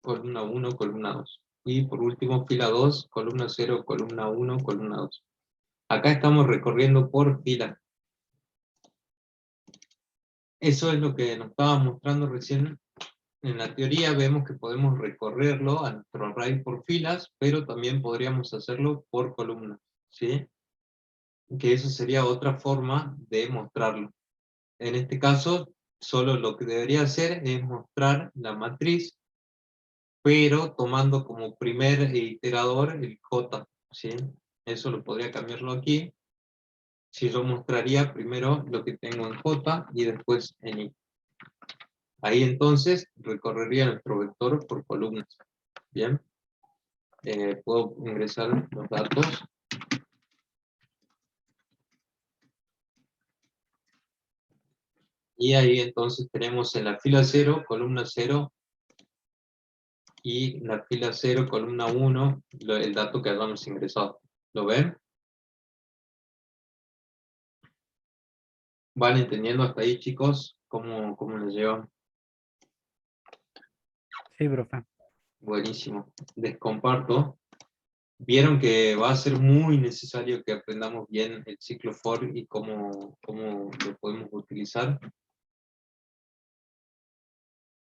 columna 1, columna 2. Y por último, fila 2, columna 0, columna 1, columna 2. Acá estamos recorriendo por fila. Eso es lo que nos estaba mostrando recién en la teoría vemos que podemos recorrerlo a nuestro array por filas, pero también podríamos hacerlo por columnas, ¿sí? Que eso sería otra forma de mostrarlo. En este caso, solo lo que debería hacer es mostrar la matriz, pero tomando como primer iterador el J, ¿sí? Eso lo podría cambiarlo aquí. Si yo mostraría primero lo que tengo en J y después en I. Ahí entonces recorrería nuestro vector por columnas. Bien. Puedo ingresar los datos. Y ahí entonces tenemos en la fila 0, columna 0, y la fila 0, columna 1, el dato que hayamos ingresado. ¿Lo ven? ¿Van entendiendo hasta ahí, chicos? ¿Cómo lo llevan? Sí, profe. Buenísimo. Les comparto. Vieron que va a ser muy necesario que aprendamos bien el ciclo for y cómo lo podemos utilizar.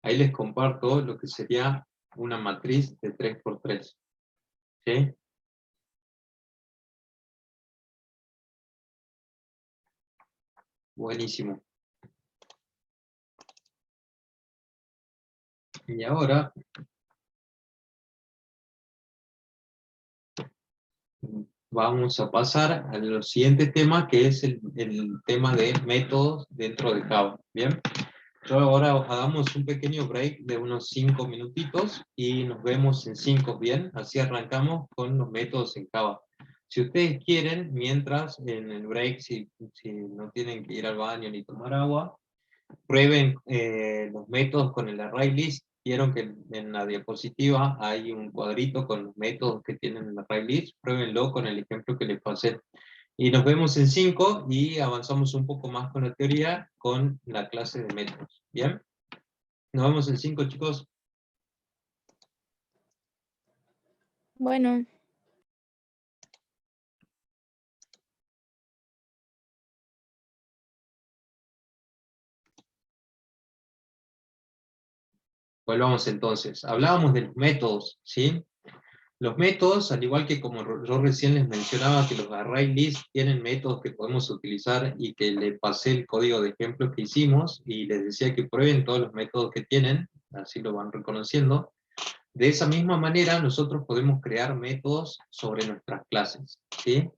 Ahí les comparto lo que sería una matriz de 3×3. ¿Sí? Buenísimo. Y ahora vamos a pasar al siguiente tema, que es el tema de métodos dentro de Java. ¿Bien? Ahora hagamos un pequeño break de unos 5 minutitos y nos vemos en 5, ¿bien? Así arrancamos con los métodos en Java. Si ustedes quieren, mientras en el break, si no tienen que ir al baño ni tomar agua, prueben los métodos con el ArrayList. Vieron que en la diapositiva hay un cuadrito con los métodos que tienen el ArrayList. Pruébenlo con el ejemplo que les pasé. Y nos vemos en 5 y avanzamos un poco más con la teoría con la clase de métodos. ¿Bien? Nos vemos en 5, chicos. Bueno. Volvamos entonces. Hablábamos de los métodos, ¿sí? Los métodos, al igual que como yo recién les mencionaba que los ArrayList tienen métodos que podemos utilizar y que le pasé el código de ejemplo que hicimos y les decía que prueben todos los métodos que tienen, así lo van reconociendo. De esa misma manera nosotros podemos crear métodos sobre nuestras clases, ¿sí?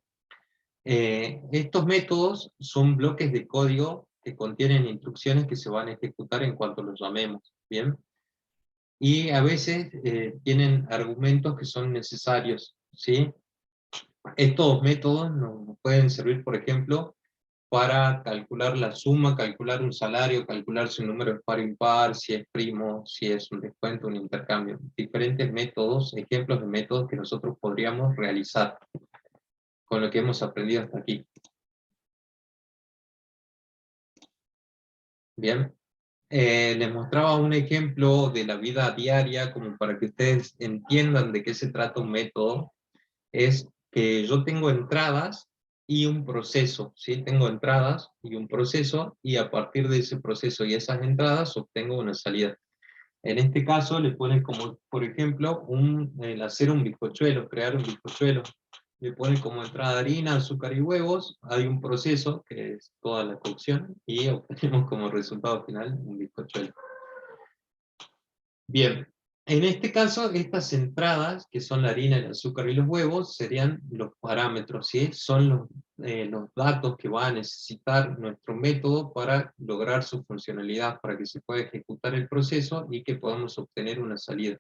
Estos métodos son bloques de código que contienen instrucciones que se van a ejecutar en cuanto los llamemos, ¿bien? Y a veces tienen argumentos que son necesarios, ¿sí? Estos métodos nos pueden servir, por ejemplo, para calcular la suma, calcular un salario, calcular si un número es par o impar, si es primo, si es un descuento, un intercambio. Diferentes métodos, ejemplos de métodos que nosotros podríamos realizar con lo que hemos aprendido hasta aquí. Bien. Les mostraba un ejemplo de la vida diaria, como para que ustedes entiendan de qué se trata un método. Es que yo tengo entradas y un proceso, ¿sí? Tengo entradas y un proceso, y a partir de ese proceso y esas entradas obtengo una salida. En este caso le ponen como, por ejemplo, el hacer un bizcochuelo, crear un bizcochuelo. Le ponen como entrada harina, azúcar y huevos, hay un proceso que es toda la cocción, y obtenemos como resultado final un bizcochuelo. Bien, en este caso, estas entradas, que son la harina, el azúcar y los huevos, serían los parámetros, ¿sí? Son los datos que va a necesitar nuestro método para lograr su funcionalidad, para que se pueda ejecutar el proceso y que podamos obtener una salida.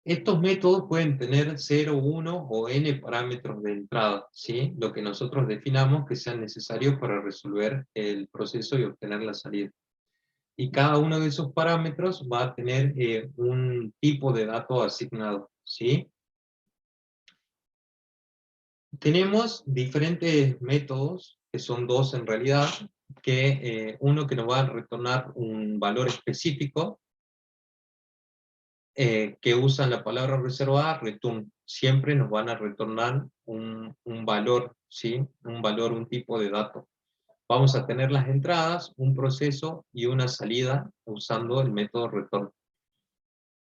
Estos métodos pueden tener 0, 1 o n parámetros de entrada, ¿sí? Lo que nosotros definamos que sean necesarios para resolver el proceso y obtener la salida. Y cada uno de esos parámetros va a tener un tipo de dato asignado, ¿sí? Tenemos diferentes métodos, que son dos en realidad, que uno que nos va a retornar un valor específico, que usan la palabra reservada, return. Siempre nos van a retornar un valor, ¿sí? Un valor, un tipo de dato. Vamos a tener las entradas, un proceso y una salida usando el método return.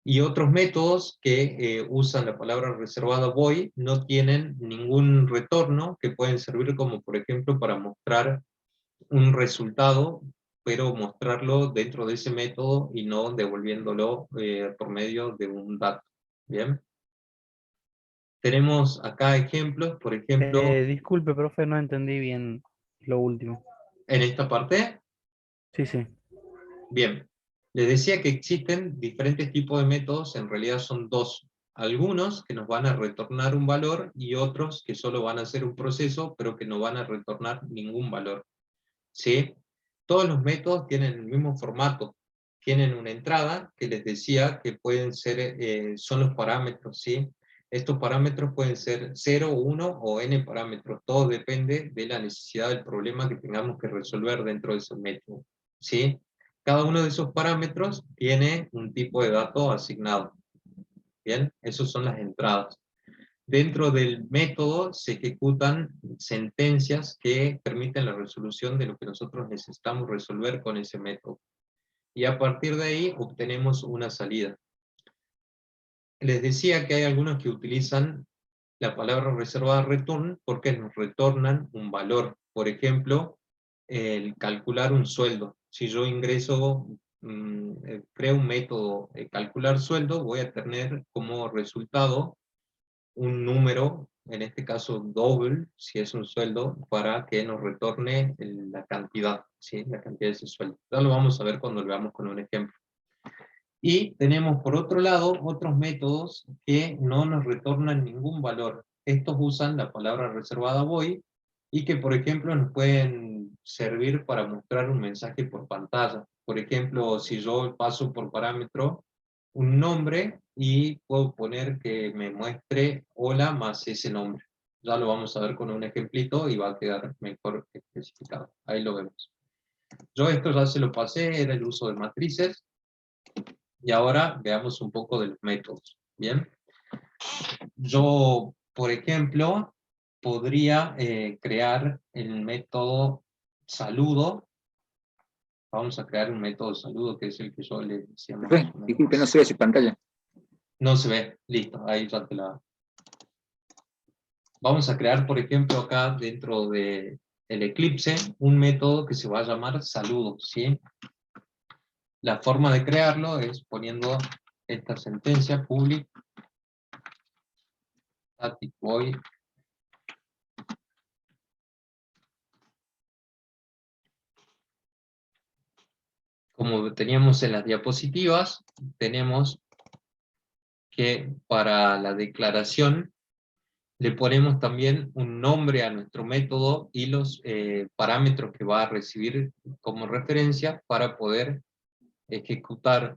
Y otros métodos que usan la palabra reservada void no tienen ningún retorno, que pueden servir como por ejemplo para mostrar un resultado, pero mostrarlo dentro de ese método y no devolviéndolo por medio de un dato. ¿Bien? Tenemos acá ejemplos, por ejemplo, Disculpe, profe, no entendí bien lo último. en esta parte. Sí, sí. Bien, les decía que existen diferentes tipos de métodos, en realidad son dos. Algunos que nos van a retornar un valor y otros que solo van a hacer un proceso, pero que no van a retornar ningún valor. ¿Sí? Todos los métodos tienen el mismo formato. Tienen una entrada que les decía que pueden ser, son los parámetros, ¿sí? Estos parámetros pueden ser 0, 1 o n parámetros. Todo depende de la necesidad del problema que tengamos que resolver dentro de ese método, ¿sí? Cada uno de esos parámetros tiene un tipo de dato asignado. Bien, esos son las entradas. Dentro del método se ejecutan sentencias que permiten la resolución de lo que nosotros necesitamos resolver con ese método. Y a partir de ahí obtenemos una salida. Les decía que hay algunos que utilizan la palabra reservada return porque nos retornan un valor. Por ejemplo, el calcular un sueldo. Si yo ingreso, creo un método de calcular sueldo, voy a tener como resultado un número, en este caso double, si es un sueldo, para que nos retorne la cantidad, ¿sí? La cantidad de ese sueldo. Ya lo vamos a ver cuando lo veamos con un ejemplo. Y tenemos por otro lado otros métodos que no nos retornan ningún valor. Estos usan la palabra reservada void y que por ejemplo nos pueden servir para mostrar un mensaje por pantalla. Por ejemplo, si yo paso por parámetro un nombre y puedo poner que me muestre hola más ese nombre. Ya lo vamos a ver con un ejemplito y va a quedar mejor especificado. Ahí lo vemos. Yo esto ya se lo pasé, era el uso de matrices. Y ahora veamos un poco de los métodos. Bien. Yo, por ejemplo, podría crear el método saludo. Vamos a crear un método saludo que es el que yo le decía más o menos. Disculpe, no se ve su pantalla. No se ve, listo, ahí ya te la... Vamos a crear, por ejemplo, acá dentro de el Eclipse, un método que se va a llamar saludo, ¿sí? La forma de crearlo es poniendo esta sentencia, public static void como teníamos en las diapositivas, tenemos que para la declaración le ponemos también un nombre a nuestro método y los parámetros que va a recibir como referencia para poder ejecutar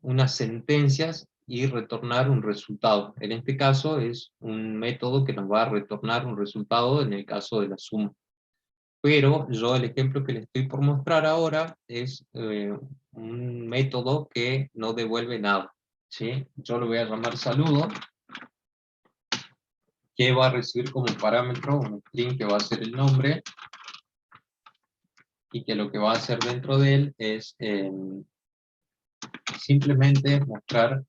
unas sentencias y retornar un resultado. En este caso es un método que nos va a retornar un resultado en el caso de la suma. Pero yo el ejemplo que les estoy por mostrar ahora es un método que no devuelve nada, ¿sí? Yo lo voy a llamar saludo, que va a recibir como parámetro un string que va a ser el nombre, y que lo que va a hacer dentro de él es simplemente mostrar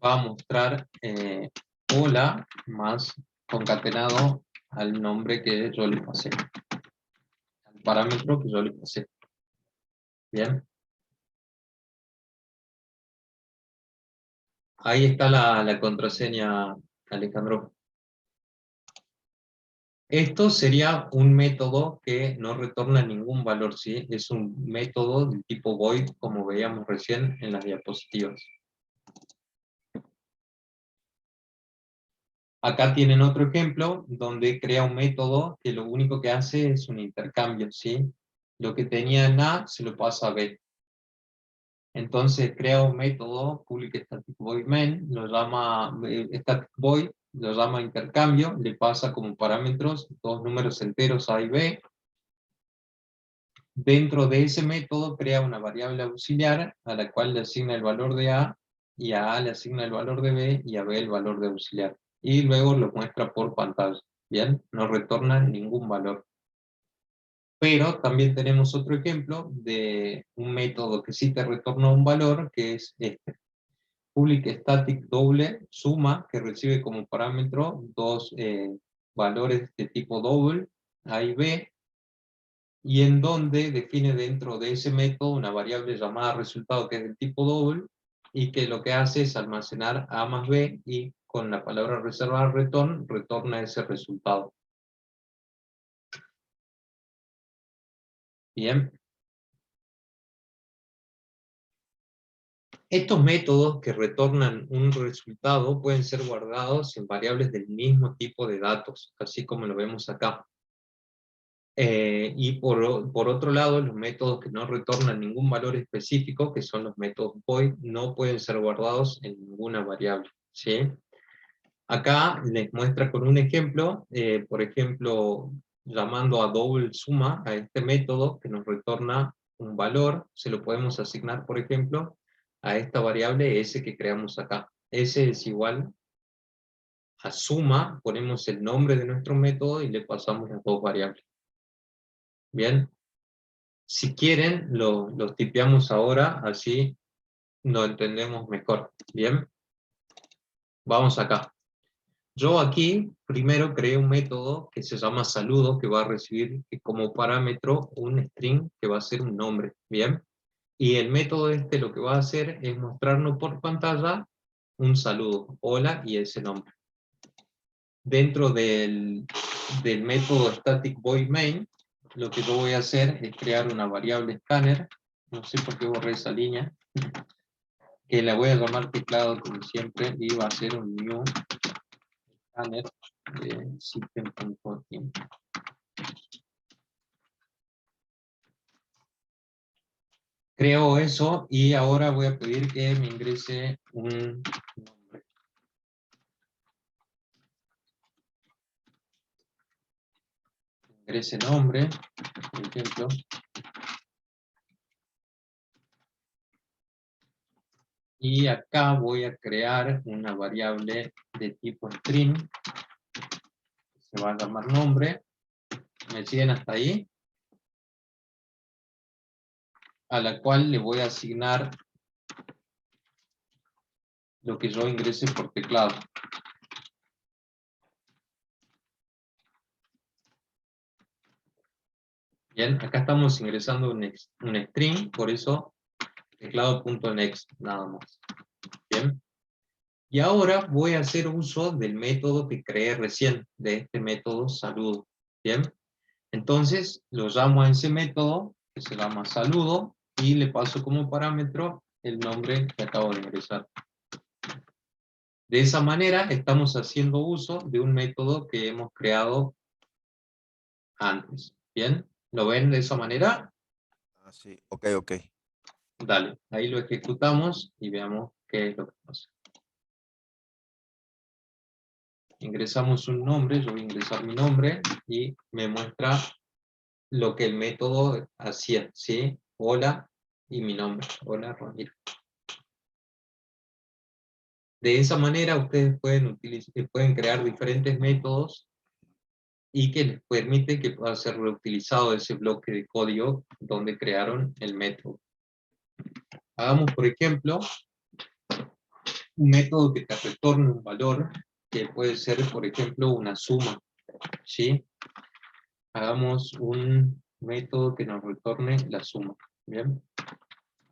va a mostrar hola más concatenado al nombre que yo le pasé, al parámetro que yo le pasé. Bien. Ahí está la contraseña, Alejandro. Esto sería un método que no retorna ningún valor, ¿sí? Es un método del tipo void, como veíamos recién en las diapositivas. Acá tienen otro ejemplo, donde crea un método que lo único que hace es un intercambio, ¿sí? Lo que tenía en A se lo pasa a B. Entonces crea un método, public static void main, lo llama static void, lo llama intercambio, le pasa como parámetros dos números enteros A y B. Dentro de ese método crea una variable auxiliar a la cual le asigna el valor de A y a A le asigna el valor de B y a B el valor de auxiliar. Y luego lo muestra por pantalla. Bien, no retorna ningún valor. Pero también tenemos otro ejemplo de un método que sí te retorna un valor, que es este. Public static doble suma, que recibe como parámetro dos valores de tipo double, A y B, y en donde define dentro de ese método una variable llamada resultado que es del tipo double, y que lo que hace es almacenar A más B, y con la palabra reservada return, retorna ese resultado. Bien. Estos métodos que retornan un resultado pueden ser guardados en variables del mismo tipo de datos, así como lo vemos acá. Y por otro lado, los métodos que no retornan ningún valor específico, que son los métodos void, no pueden ser guardados en ninguna variable, ¿sí? Acá les muestra con un ejemplo, por ejemplo, llamando a double suma a este método que nos retorna un valor, se lo podemos asignar, por ejemplo, a esta variable s que creamos acá. S es igual a suma, ponemos el nombre de nuestro método y le pasamos las dos variables. Bien, si quieren, los tipeamos ahora, así lo entendemos mejor. Bien, vamos acá. Yo aquí primero creé un método que se llama saludo, que va a recibir como parámetro un string que va a ser un nombre. Bien, y el método este lo que va a hacer es mostrarnos por pantalla un saludo, hola y ese nombre. Dentro del método static void main, lo que yo voy a hacer es crear una variable scanner, no sé por qué borré esa línea, que la voy a llamar teclado como siempre, y va a ser un new scanner de system.in. Creo eso y ahora voy a pedir que me ingrese un nombre. Ingrese nombre, por ejemplo. Y acá voy a crear una variable de tipo string, que se va a llamar nombre. ¿Me siguen hasta ahí? A la cual le voy a asignar lo que yo ingrese por teclado. Bien, acá estamos ingresando un string, por eso teclado.next, nada más. Bien. Y ahora voy a hacer uso del método que creé recién, de este método saludo. Bien. Entonces lo llamo a ese método, que se llama saludo, y le paso como parámetro el nombre que acabo de ingresar. De esa manera estamos haciendo uso de un método que hemos creado antes. ¿Bien? ¿Lo ven de esa manera? Ah, sí, ok, ok. Dale, ahí lo ejecutamos y veamos qué es lo que pasa. Ingresamos un nombre, yo voy a ingresar mi nombre y me muestra lo que el método hacía, ¿sí? Hola y mi nombre, hola Ramiro. De esa manera ustedes pueden crear diferentes métodos y que les permite que pueda ser reutilizado ese bloque de código donde crearon el método. Hagamos, por ejemplo, un método que te retorne un valor, que puede ser, por ejemplo, una suma, ¿sí? Hagamos un método que nos retorne la suma, ¿bien?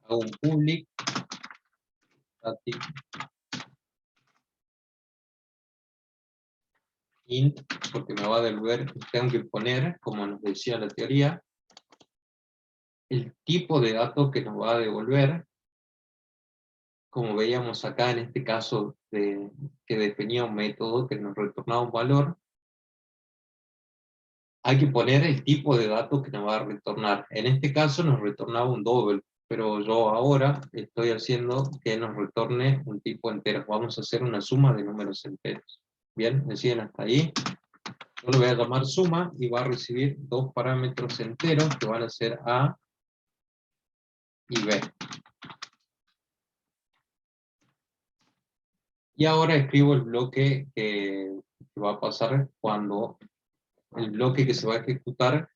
Hago un public static int, porque me va a devolver, tengo que poner, como nos decía la teoría, el tipo de dato que nos va a devolver, como veíamos acá en este caso que definía un método que nos retornaba un valor, hay que poner el tipo de dato que nos va a retornar. En este caso nos retornaba un double, pero yo ahora estoy haciendo que nos retorne un tipo entero. Vamos a hacer una suma de números enteros. Bien, ¿me siguen hasta ahí? Yo lo voy a llamar suma y va a recibir dos parámetros enteros que van a ser A y B. Y ahora escribo el bloque que va a pasar cuando, el bloque que se va a ejecutar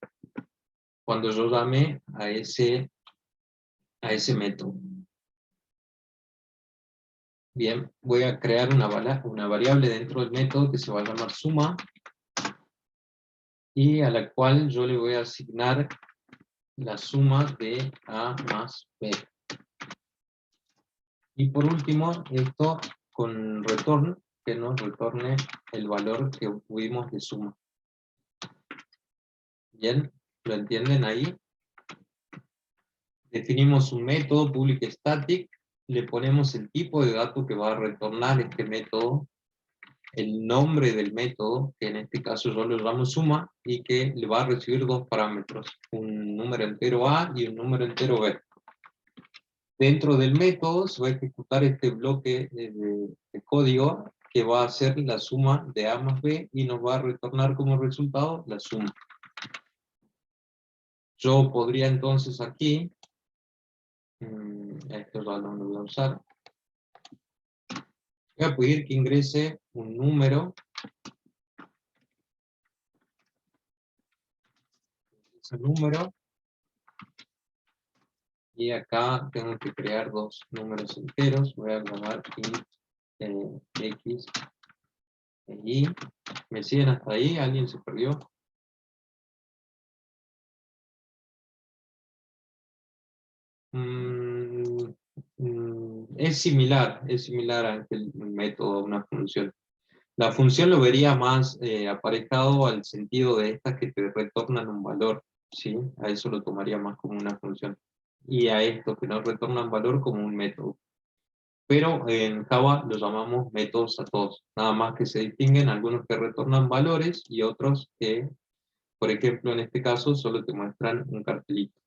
cuando yo llame a ese método. Bien, voy a crear una variable dentro del método que se va a llamar suma, y a la cual yo le voy a asignar la suma de A más B. Y por último, esto con return, que nos retorne el valor que obtuvimos de suma. Bien, ¿lo entienden ahí? Definimos un método public static, le ponemos el tipo de dato que va a retornar este método, el nombre del método, que en este caso yo lo llamo suma, y que le va a recibir dos parámetros, un número entero A y un número entero B. Dentro del método se va a ejecutar este bloque de código que va a hacer la suma de A más B y nos va a retornar como resultado la suma. Yo podría entonces aquí, esto ya no lo voy a usar, voy a pedir que ingrese un número, ese número, y acá tengo que crear dos números enteros, voy a llamar int x e y. ¿Me siguen hasta ahí? ¿Alguien se perdió? Es similar a el método, una función. La función lo vería más aparejado al sentido de estas que te retornan un valor, ¿sí? A eso lo tomaría más como una función. Y a esto que nos retornan valor como un método. Pero en Java lo llamamos métodos a todos. Nada más que se distinguen algunos que retornan valores y otros que, por ejemplo, en este caso, solo te muestran un cartelito.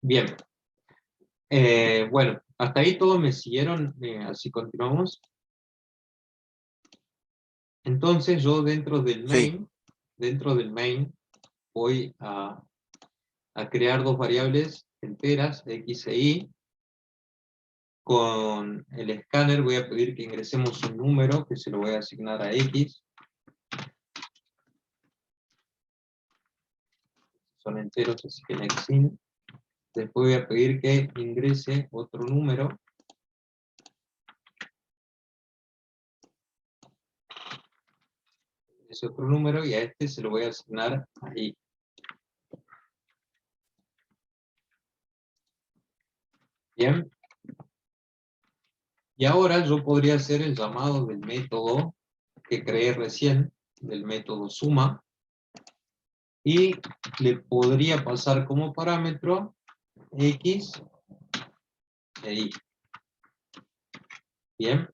Bien. Bueno, hasta ahí todos me siguieron, así continuamos. Entonces yo dentro del main, voy a crear dos variables enteras, x e y. Con el escáner voy a pedir que ingresemos un número que se lo voy a asignar a x. Son enteros, así que next in. Después voy a pedir que ingrese otro número. Ese otro número, y a este se lo voy a asignar ahí. Bien. Y ahora yo podría hacer el llamado del método que creé recién, del método suma, y le podría pasar como parámetro x e y. Bien.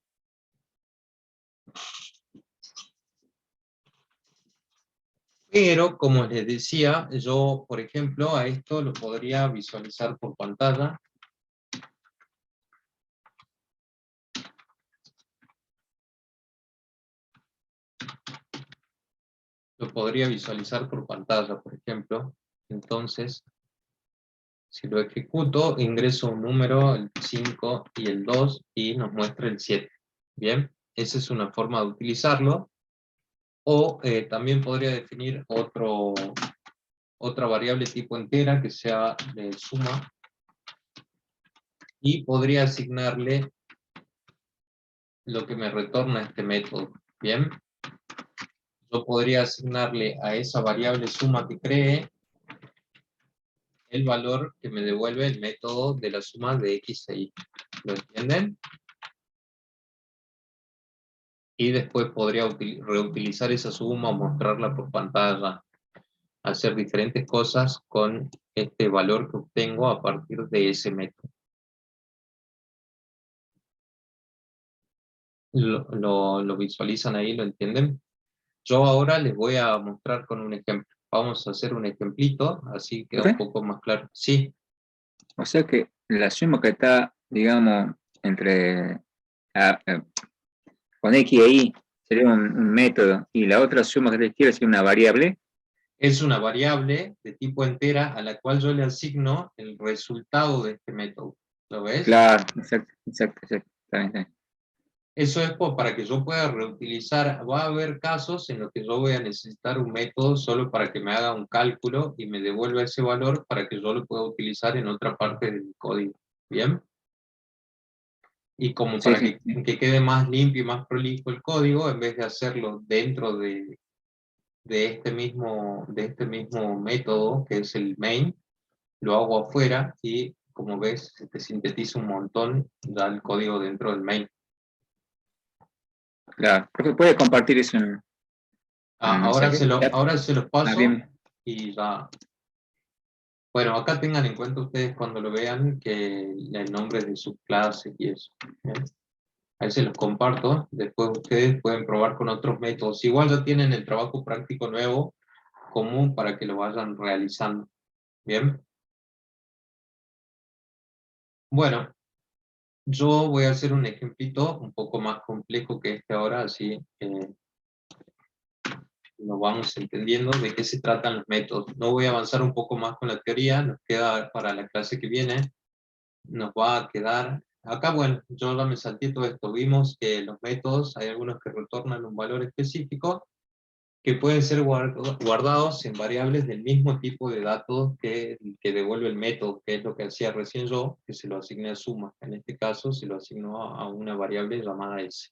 Pero, como les decía, yo, por ejemplo, a esto lo podría visualizar por pantalla. Lo podría visualizar por pantalla, por ejemplo. Entonces, si lo ejecuto, ingreso un número, el 5 y el 2, y nos muestra el 7. Bien, esa es una forma de utilizarlo. O también podría definir otra variable tipo entera que sea de suma, y podría asignarle lo que me retorna este método. Bien, yo podría asignarle a esa variable suma que cree el valor que me devuelve el método de la suma de x e y. ¿Lo entienden? Y después podría reutilizar esa suma o mostrarla por pantalla, hacer diferentes cosas con este valor que obtengo a partir de ese método. ¿Lo visualizan ahí? ¿Lo entienden? Yo ahora les voy a mostrar con un ejemplo. Vamos a hacer un ejemplito, así queda un poco más claro. Sí. O sea que la suma que está, digamos, entre con x e y sería un método, y la otra suma que te quiero sería una variable. Es una variable de tipo entera a la cual yo le asigno el resultado de este método. ¿Lo ves? Claro, exacto. Está bien, está bien. Eso es para que yo pueda reutilizar. Va a haber casos en los que yo voy a necesitar un método solo para que me haga un cálculo y me devuelva ese valor para que yo lo pueda utilizar en otra parte del código. ¿Bien? Y como Sí, para sí. que quede más limpio y más prolijo el código, en vez de hacerlo dentro de este mismo método, que es el main, lo hago afuera y, como ves, se te sintetiza un montón ya el código dentro del main. Claro. Profe, ¿puede compartir eso en el Ahora mensaje? ahora se los paso Bien. y ya. Bueno, acá tengan en cuenta ustedes cuando lo vean que el nombre de sus clases y eso. ¿Bien? Ahí se los comparto, después ustedes pueden probar con otros métodos. Igual ya tienen el trabajo práctico nuevo común para que lo vayan realizando. ¿Bien? Bueno, yo voy a hacer un ejemplito un poco más complejo que este ahora, así nos vamos entendiendo de qué se tratan los métodos. No voy a avanzar un poco más con la teoría, nos queda para la clase que viene, nos va a quedar... Acá, bueno, yo ya me salté todo esto. Vimos que los métodos, hay algunos que retornan un valor específico, que pueden ser guardados en variables del mismo tipo de datos que devuelve el método, que es lo que hacía recién yo, que se lo asigné a suma. En este caso se lo asignó a una variable llamada s.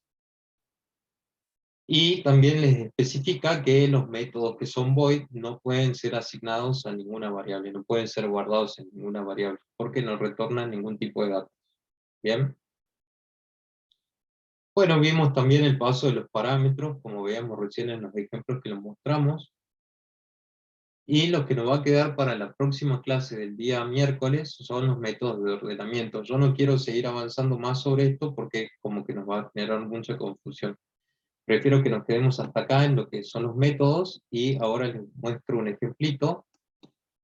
Y también les especifica que los métodos que son void no pueden ser asignados a ninguna variable, no pueden ser guardados en ninguna variable, porque no retornan ningún tipo de datos. ¿Bien? Bueno, vimos también el paso de los parámetros, como veíamos recién en los ejemplos que los mostramos. Y lo que nos va a quedar para la próxima clase del día miércoles son los métodos de ordenamiento. Yo no quiero seguir avanzando más sobre esto porque como que nos va a generar mucha confusión. Prefiero que nos quedemos hasta acá en lo que son los métodos y ahora les muestro un ejemplito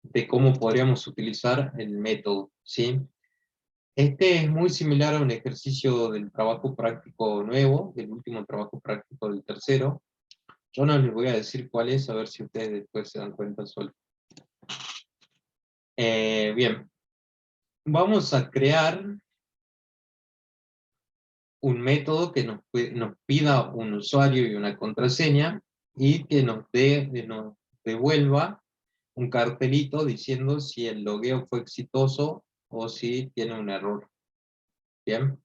de cómo podríamos utilizar el método, ¿sí? Este es muy similar a un ejercicio del trabajo práctico nuevo, del último trabajo práctico del tercero. Yo no les voy a decir cuál es, a ver si ustedes después se dan cuenta solos. Bien, vamos a crear un método que nos pida un usuario y una contraseña y que nos devuelva un cartelito diciendo si el logueo fue exitoso o si tiene un error. Bien.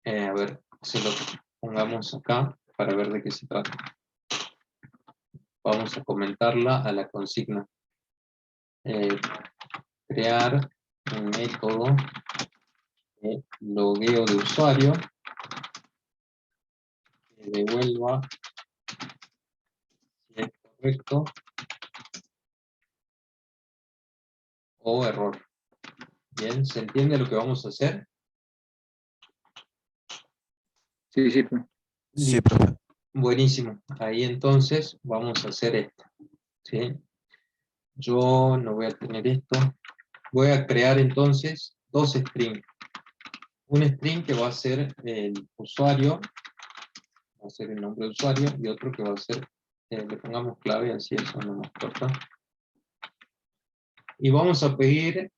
A ver, se lo pongamos acá para ver de qué se trata. Vamos a comentarla a la consigna. Crear un método de logueo de usuario que devuelva si es correcto o error. Bien, ¿se entiende lo que vamos a hacer? Sí, sí, profe. Sí, profe. Buenísimo. Ahí entonces vamos a hacer esto. ¿Sí? Yo no voy a tener esto. Voy a crear entonces dos strings. Un string que va a ser el usuario, va a ser el nombre de usuario, y otro que va a ser, le pongamos clave, así eso no nos corta. Y vamos a pedir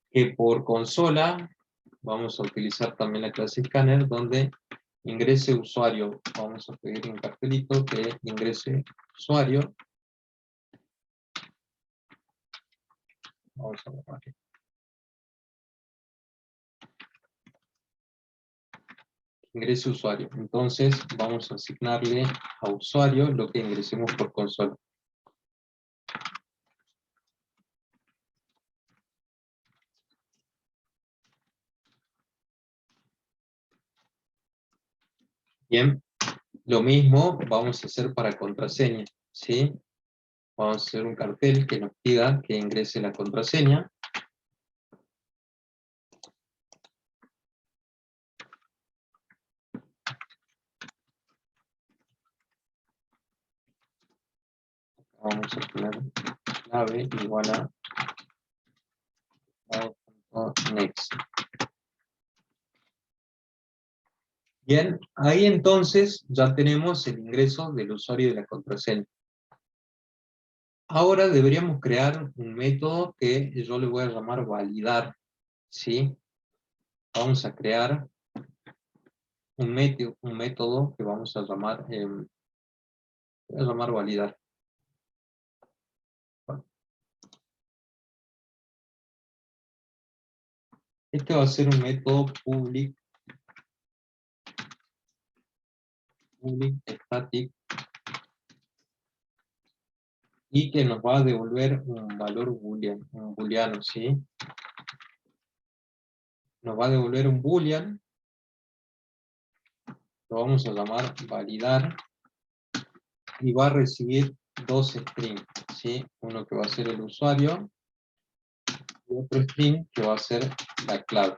que por consola, vamos a utilizar también la clase scanner, donde ingrese usuario. Vamos a pedir un cartelito que ingrese usuario. Vamos a borrar. Ingrese usuario. Entonces vamos a asignarle a usuario lo que ingresemos por consola. Bien, lo mismo vamos a hacer para contraseña, ¿sí? Vamos a hacer un cartel que nos pida que ingrese la contraseña. Vamos a poner clave igual a next. Bien, ahí entonces ya tenemos el ingreso del usuario y de la contraseña. Ahora deberíamos crear un método que yo le voy a llamar validar, ¿sí? Vamos a crear un método que vamos a llamar, validar. Bueno, este va a ser un método public static, y que nos va a devolver un valor booleano, ¿sí? Nos va a devolver un boolean, lo vamos a llamar validar, y va a recibir dos strings, ¿sí? Uno que va a ser el usuario, y otro string que va a ser la clave.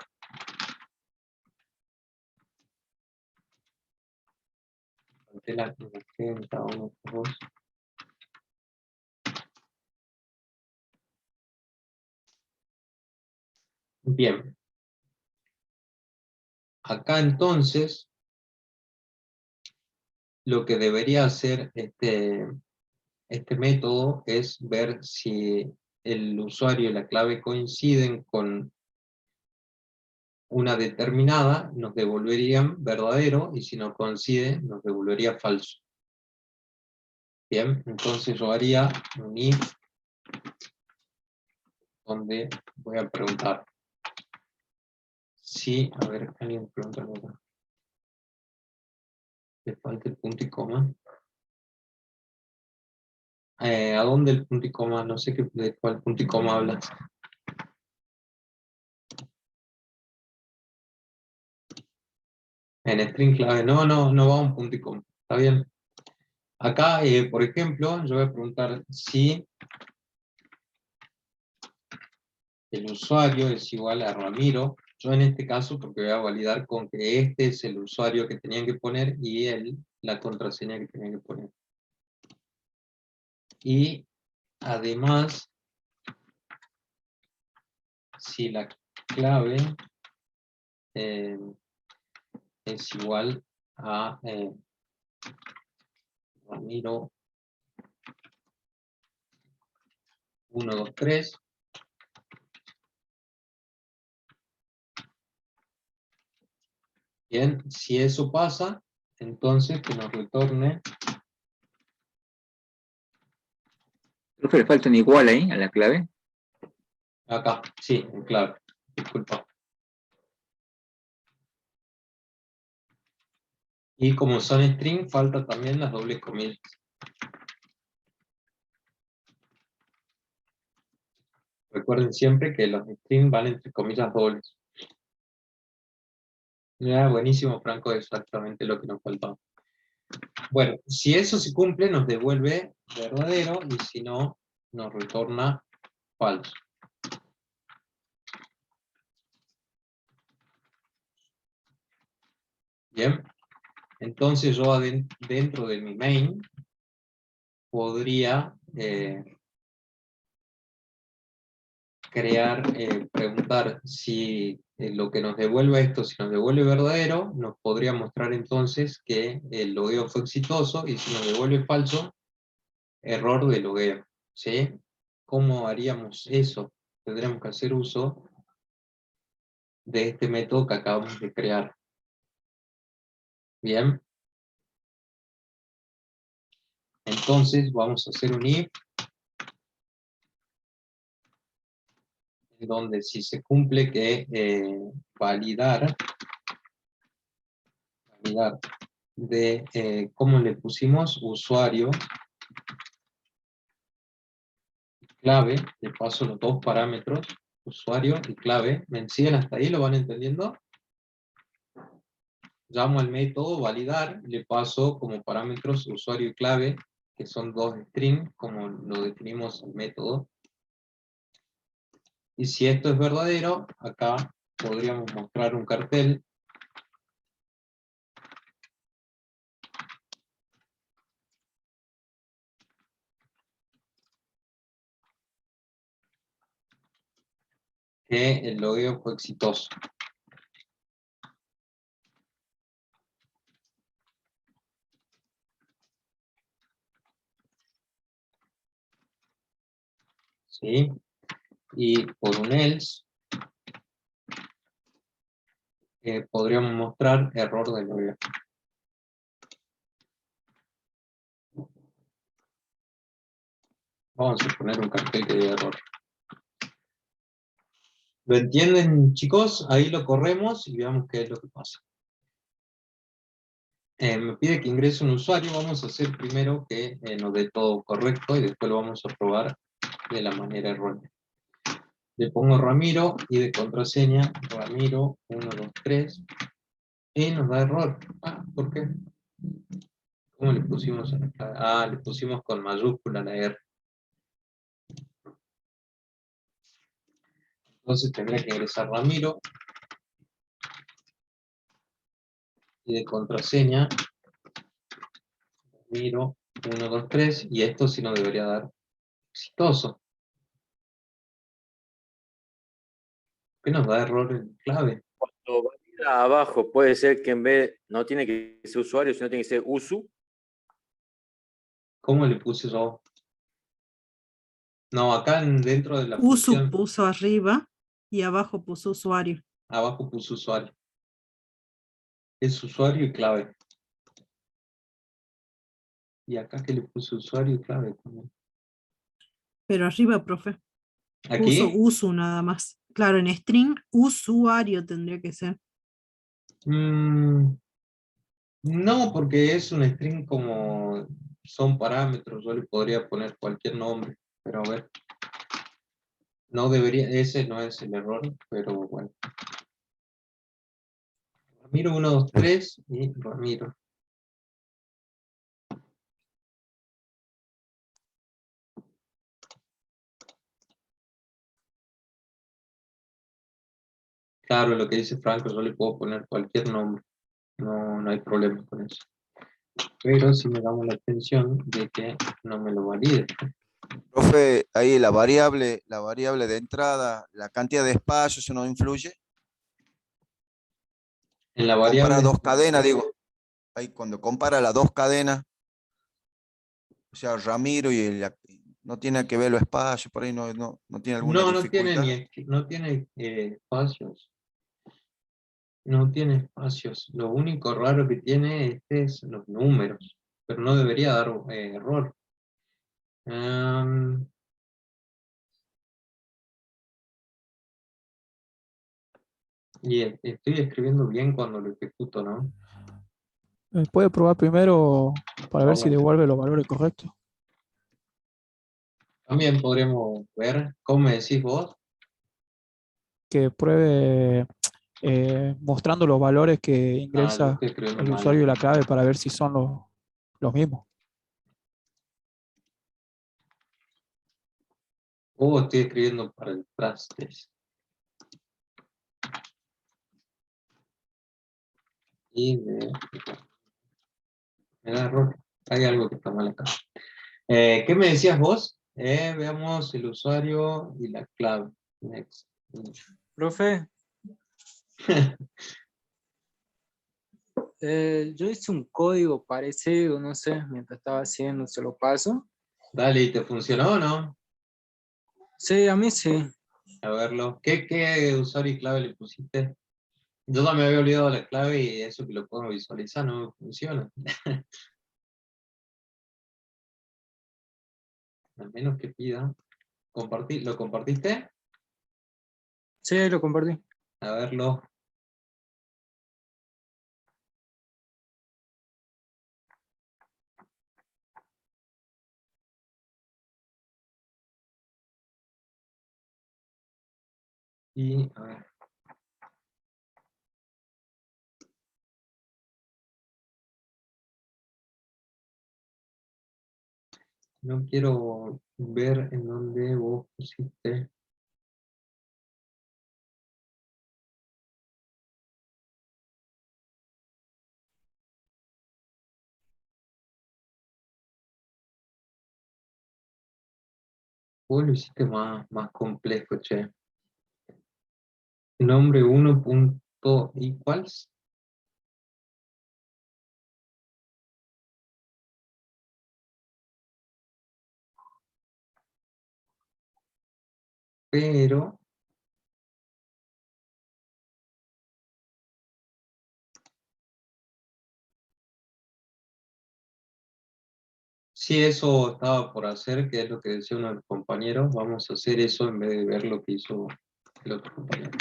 Cada uno de los dos. Bien. Acá entonces, lo que debería hacer este método es ver si el usuario y la clave coinciden con una determinada, nos devolverían verdadero, y si no coincide, nos devolvería falso. Bien, entonces yo haría un if donde voy a preguntar si, a ver, alguien pregunta algo. Le falta el punto y coma. ¿A dónde el punto y coma? No sé de cuál punto y coma hablas. En string clave, no va un punto y coma. Está bien. Acá, por ejemplo, yo voy a preguntar si el usuario es igual a Ramiro. Yo en este caso, porque voy a validar con que este es el usuario que tenían que poner y la contraseña que tenían que poner. Y además, si la clave es igual a Ramiro 123. Bien, si eso pasa, entonces que nos retorne. Profe, le falta un igual ahí a la clave. Acá, sí, en clave. Disculpa. Y como son string, falta también las dobles comillas. Recuerden siempre que los string van entre comillas dobles. Ya, buenísimo, Franco, exactamente lo que nos faltaba. Bueno, si eso se cumple, nos devuelve verdadero, y si no, nos retorna falso. Bien, entonces yo dentro de mi main podría preguntar si lo que nos devuelve esto, si nos devuelve verdadero, nos podría mostrar entonces que el logueo fue exitoso, y si nos devuelve falso, error de logueo, ¿sí? ¿Cómo haríamos eso? Tendremos que hacer uso de este método que acabamos de crear. Bien. Entonces vamos a hacer un if, en donde si se cumple que validar de, ¿cómo le pusimos? Usuario, clave, le paso los dos parámetros, usuario y clave. ¿Me siguen hasta ahí? ¿Lo van entendiendo? Llamo al método validar, le paso como parámetros usuario y clave, que son dos strings, como lo definimos el método. Y si esto es verdadero, acá podríamos mostrar un cartel que el logueo fue exitoso. ¿sí? Y por un else, podríamos mostrar error de logger. Vamos a poner un cartel que diga error. ¿Lo entienden, chicos? Ahí lo corremos y veamos qué es lo que pasa. Me pide que ingrese un usuario. Vamos a hacer primero que nos dé todo correcto y después lo vamos a probar de la manera errónea. Le pongo Ramiro y de contraseña Ramiro 123 y nos da error. Ah, ¿por qué? ¿Cómo le pusimos a la clave? Ah, le pusimos con mayúscula la R. Entonces tendría que ingresar Ramiro y de contraseña Ramiro 123 y esto sí nos debería dar exitoso. ¿Qué nos da error en clave? Cuando valida abajo, puede ser que en vez, no tiene que ser usuario, sino tiene que ser usu. ¿Cómo le puse yo? No, acá dentro de la Usu función, puso arriba y abajo puso usuario. abajo puse usuario. Es usuario y clave. Y acá que le puse usuario y clave también. Pero arriba, profe, puso ¿Aquí? usu nada más. Claro, en string, usuario tendría que ser. No, porque es un string como son parámetros. Yo le podría poner cualquier nombre. Pero a ver. No debería, ese no es el error, pero bueno. Ramiro 123 y Ramiro. Claro, lo que dice Franco, yo le puedo poner cualquier nombre. No, no hay problema con eso. Pero si me damos la atención de que no me lo valide. Profe, ahí la variable de entrada, la cantidad de espacios, ¿eso no influye? En la Compara variable, dos cadenas, digo. Ahí cuando compara las dos cadenas, o sea, Ramiro y no tiene que ver los espacios, por ahí no tiene alguna no tiene dificultad. no tiene espacios. No tiene espacios. Lo único raro que tiene es los números. Pero no debería dar error. Y estoy escribiendo bien cuando lo ejecuto, ¿no? Puede probar primero para ver si Ahora, devuelve los valores correctos. también podremos ver, ¿cómo me decís vos? Que pruebe mostrando los valores que Ah, yo ingresa estoy escribiendo el mal usuario y acá. la clave para ver si son los mismos. Estoy escribiendo para el trastes. Y me da error. Hay algo que está mal acá. ¿Qué me decías vos? Veamos el usuario y la clave. Next. Profe, yo hice un código parecido, no sé, mientras estaba haciendo, se lo paso. Dale, ¿y te funcionó o no? Sí, a mí sí. A verlo. ¿Qué usuario y clave le pusiste? Yo no me había olvidado la clave y eso que lo puedo visualizar no me funciona. Al menos que pida. ¿Lo compartiste? Sí, lo compartí. A verlo. Y a ver. No quiero ver en dónde vos pusiste. Vos lo hiciste más complejo, che. Nombre 1.equals. pero sí, eso estaba por hacer, que es lo que decía uno de los compañeros. Vamos a hacer eso en vez de ver lo que hizo el otro compañero.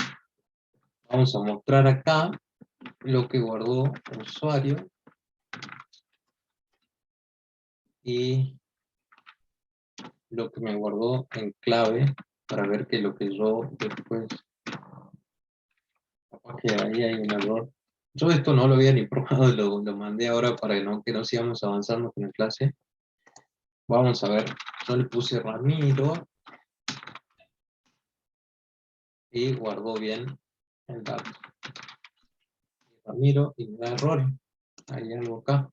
Vamos a mostrar acá lo que guardó el usuario y lo que me guardó en clave para ver que lo que yo después, capaz que ahí hay un error. Yo esto no lo había ni probado, lo mandé ahora para que no sigamos avanzando con la clase. Vamos a ver, yo le puse Ramiro y guardó bien el dato. Ramiro y me da error. Hay algo acá.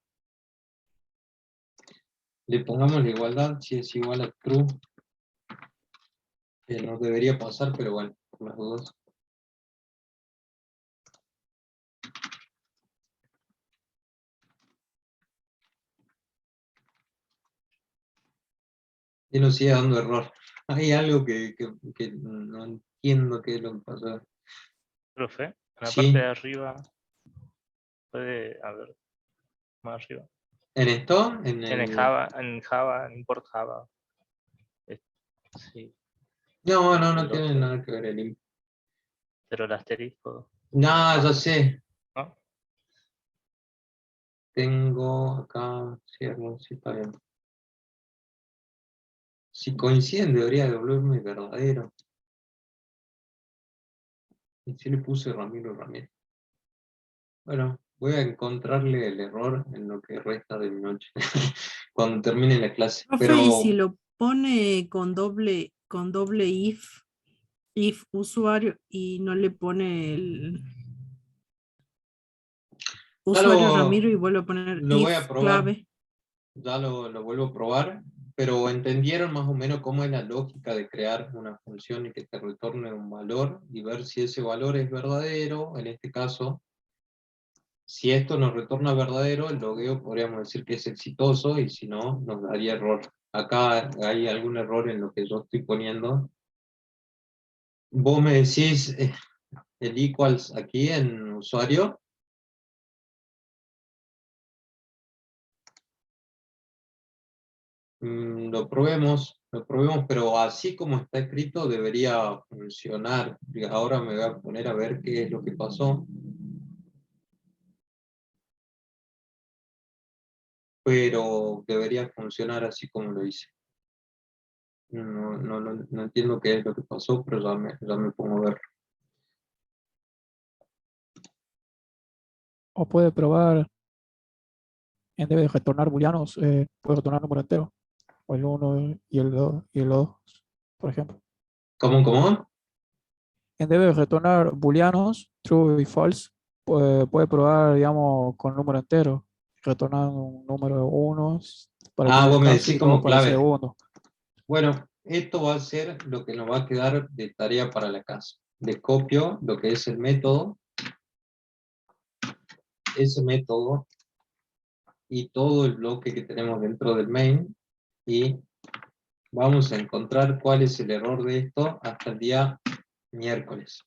Le pongamos la igualdad, si es igual a true. Que no debería pasar, pero bueno, por las dudas. Y nos sigue dando error. Hay algo que no entiendo qué es lo que pasó. Profe, en la Sí. parte de arriba puede, a ver, más arriba. ¿En esto? En Java, en import Java. Sí. No tiene nada que ver el import. Pero el asterisco. No, ya sé. ¿No? Tengo acá, cierro, sí está bien. Si coinciden debería devolverme verdadero. Y si le puse Ramiro Ramírez. Bueno, voy a encontrarle el error en lo que resta de mi noche. Cuando termine la clase. Profe, Pero y si lo pone con doble if usuario y no le pone el usuario Ramiro y vuelve a poner lo voy a if probar. clave. Ya lo vuelvo a probar, pero entendieron más o menos cómo es la lógica de crear una función y que te retorne un valor y ver si ese valor es verdadero. En este caso, si esto nos retorna verdadero, el logueo podríamos decir que es exitoso y si no, nos daría error. Acá hay algún error en lo que yo estoy poniendo. Vos me decís el equals aquí en usuario. Lo probemos, pero así como está escrito debería funcionar. Y ahora me voy a poner a ver qué es lo que pasó. Pero debería funcionar así como lo hice. No entiendo qué es lo que pasó, pero ya me pongo a ver. O puede probar, en vez de retornar booleanos, puede retornar número entero. O el 1 y el 2 y el 2, por ejemplo. ¿Cómo? En vez de retornar booleanos, true y false, puede probar, digamos, con número entero. Retornando un número de unos para el primer Vos me caso decís y como 2 para el clave. segundo. Bueno, esto va a ser lo que nos va a quedar de tarea para la casa. Le copio lo que es el método. Ese método y todo el bloque que tenemos dentro del main y vamos a encontrar cuál es el error de esto hasta el día miércoles.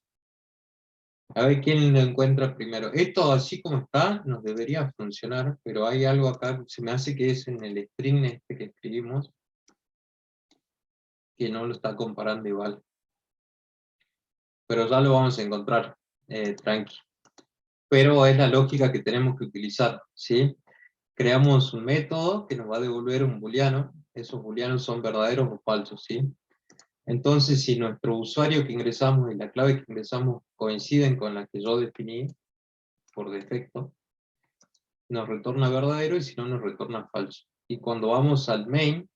A ver quién lo encuentra primero. Esto así como está nos debería funcionar, pero hay algo acá, se me hace que es en el string este que escribimos, que no lo está comparando igual. Pero ya lo vamos a encontrar, tranqui. Pero es la lógica que tenemos que utilizar, ¿sí? Creamos un método que nos va a devolver un booleano. Esos booleanos son verdaderos o falsos, ¿sí? Entonces, si nuestro usuario que ingresamos y la clave que ingresamos coinciden con la que yo definí por defecto, nos retorna verdadero y si no nos retorna falso. Y cuando vamos al main,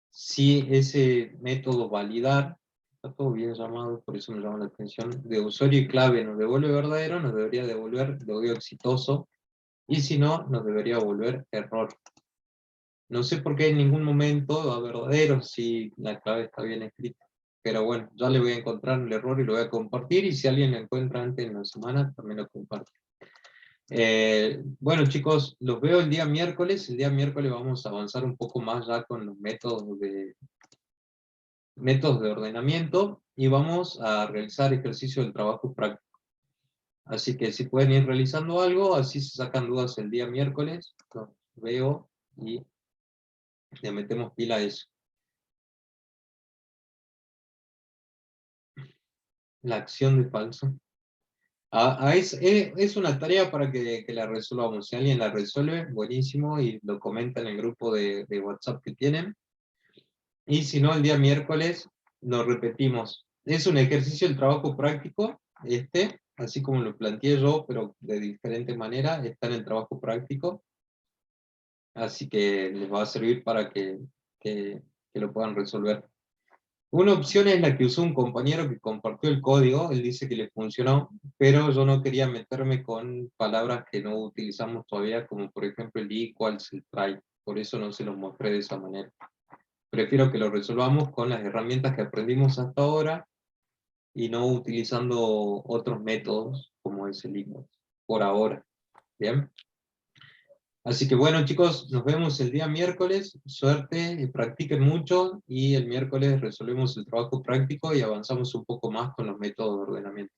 si ese método validar, está todo bien llamado, por eso me llama la atención, de usuario y clave nos devuelve verdadero, nos debería devolver logueo exitoso, y si no, nos debería devolver error. No sé por qué en ningún momento va verdadero si la clave está bien escrita. Pero bueno, ya le voy a encontrar el error y lo voy a compartir, y si alguien lo encuentra antes en la semana, también lo comparte. Bueno chicos, los veo el día miércoles. El día miércoles vamos a avanzar un poco más ya con los métodos métodos de ordenamiento y vamos a realizar ejercicio del trabajo práctico. Así que si pueden ir realizando algo, así se sacan dudas el día miércoles, los veo y le metemos pila a eso. La acción de falso. Es una tarea para que la resolvamos. Si alguien la resuelve, buenísimo, y lo comenta en el grupo de WhatsApp que tienen. Y si no, el día miércoles lo repetimos. Es un ejercicio del trabajo práctico, así como lo planteé yo, pero de diferente manera, está en el trabajo práctico. Así que les va a servir para que lo puedan resolver. Una opción es la que usó un compañero que compartió el código, él dice que le funcionó, pero yo no quería meterme con palabras que no utilizamos todavía, como por ejemplo el equals, el try, por eso no se los mostré de esa manera. Prefiero que lo resolvamos con las herramientas que aprendimos hasta ahora, y no utilizando otros métodos, como es el equals, por ahora. ¿Bien? Así que bueno, chicos, nos vemos el día miércoles, suerte, practiquen mucho, y el miércoles resolvemos el trabajo práctico y avanzamos un poco más con los métodos de ordenamiento.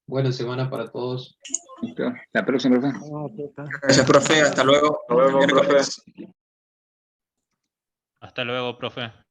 Buena semana para todos. La próxima, profe. Gracias, profe. Hasta luego. Nos vemos, profe. Hasta luego, profe.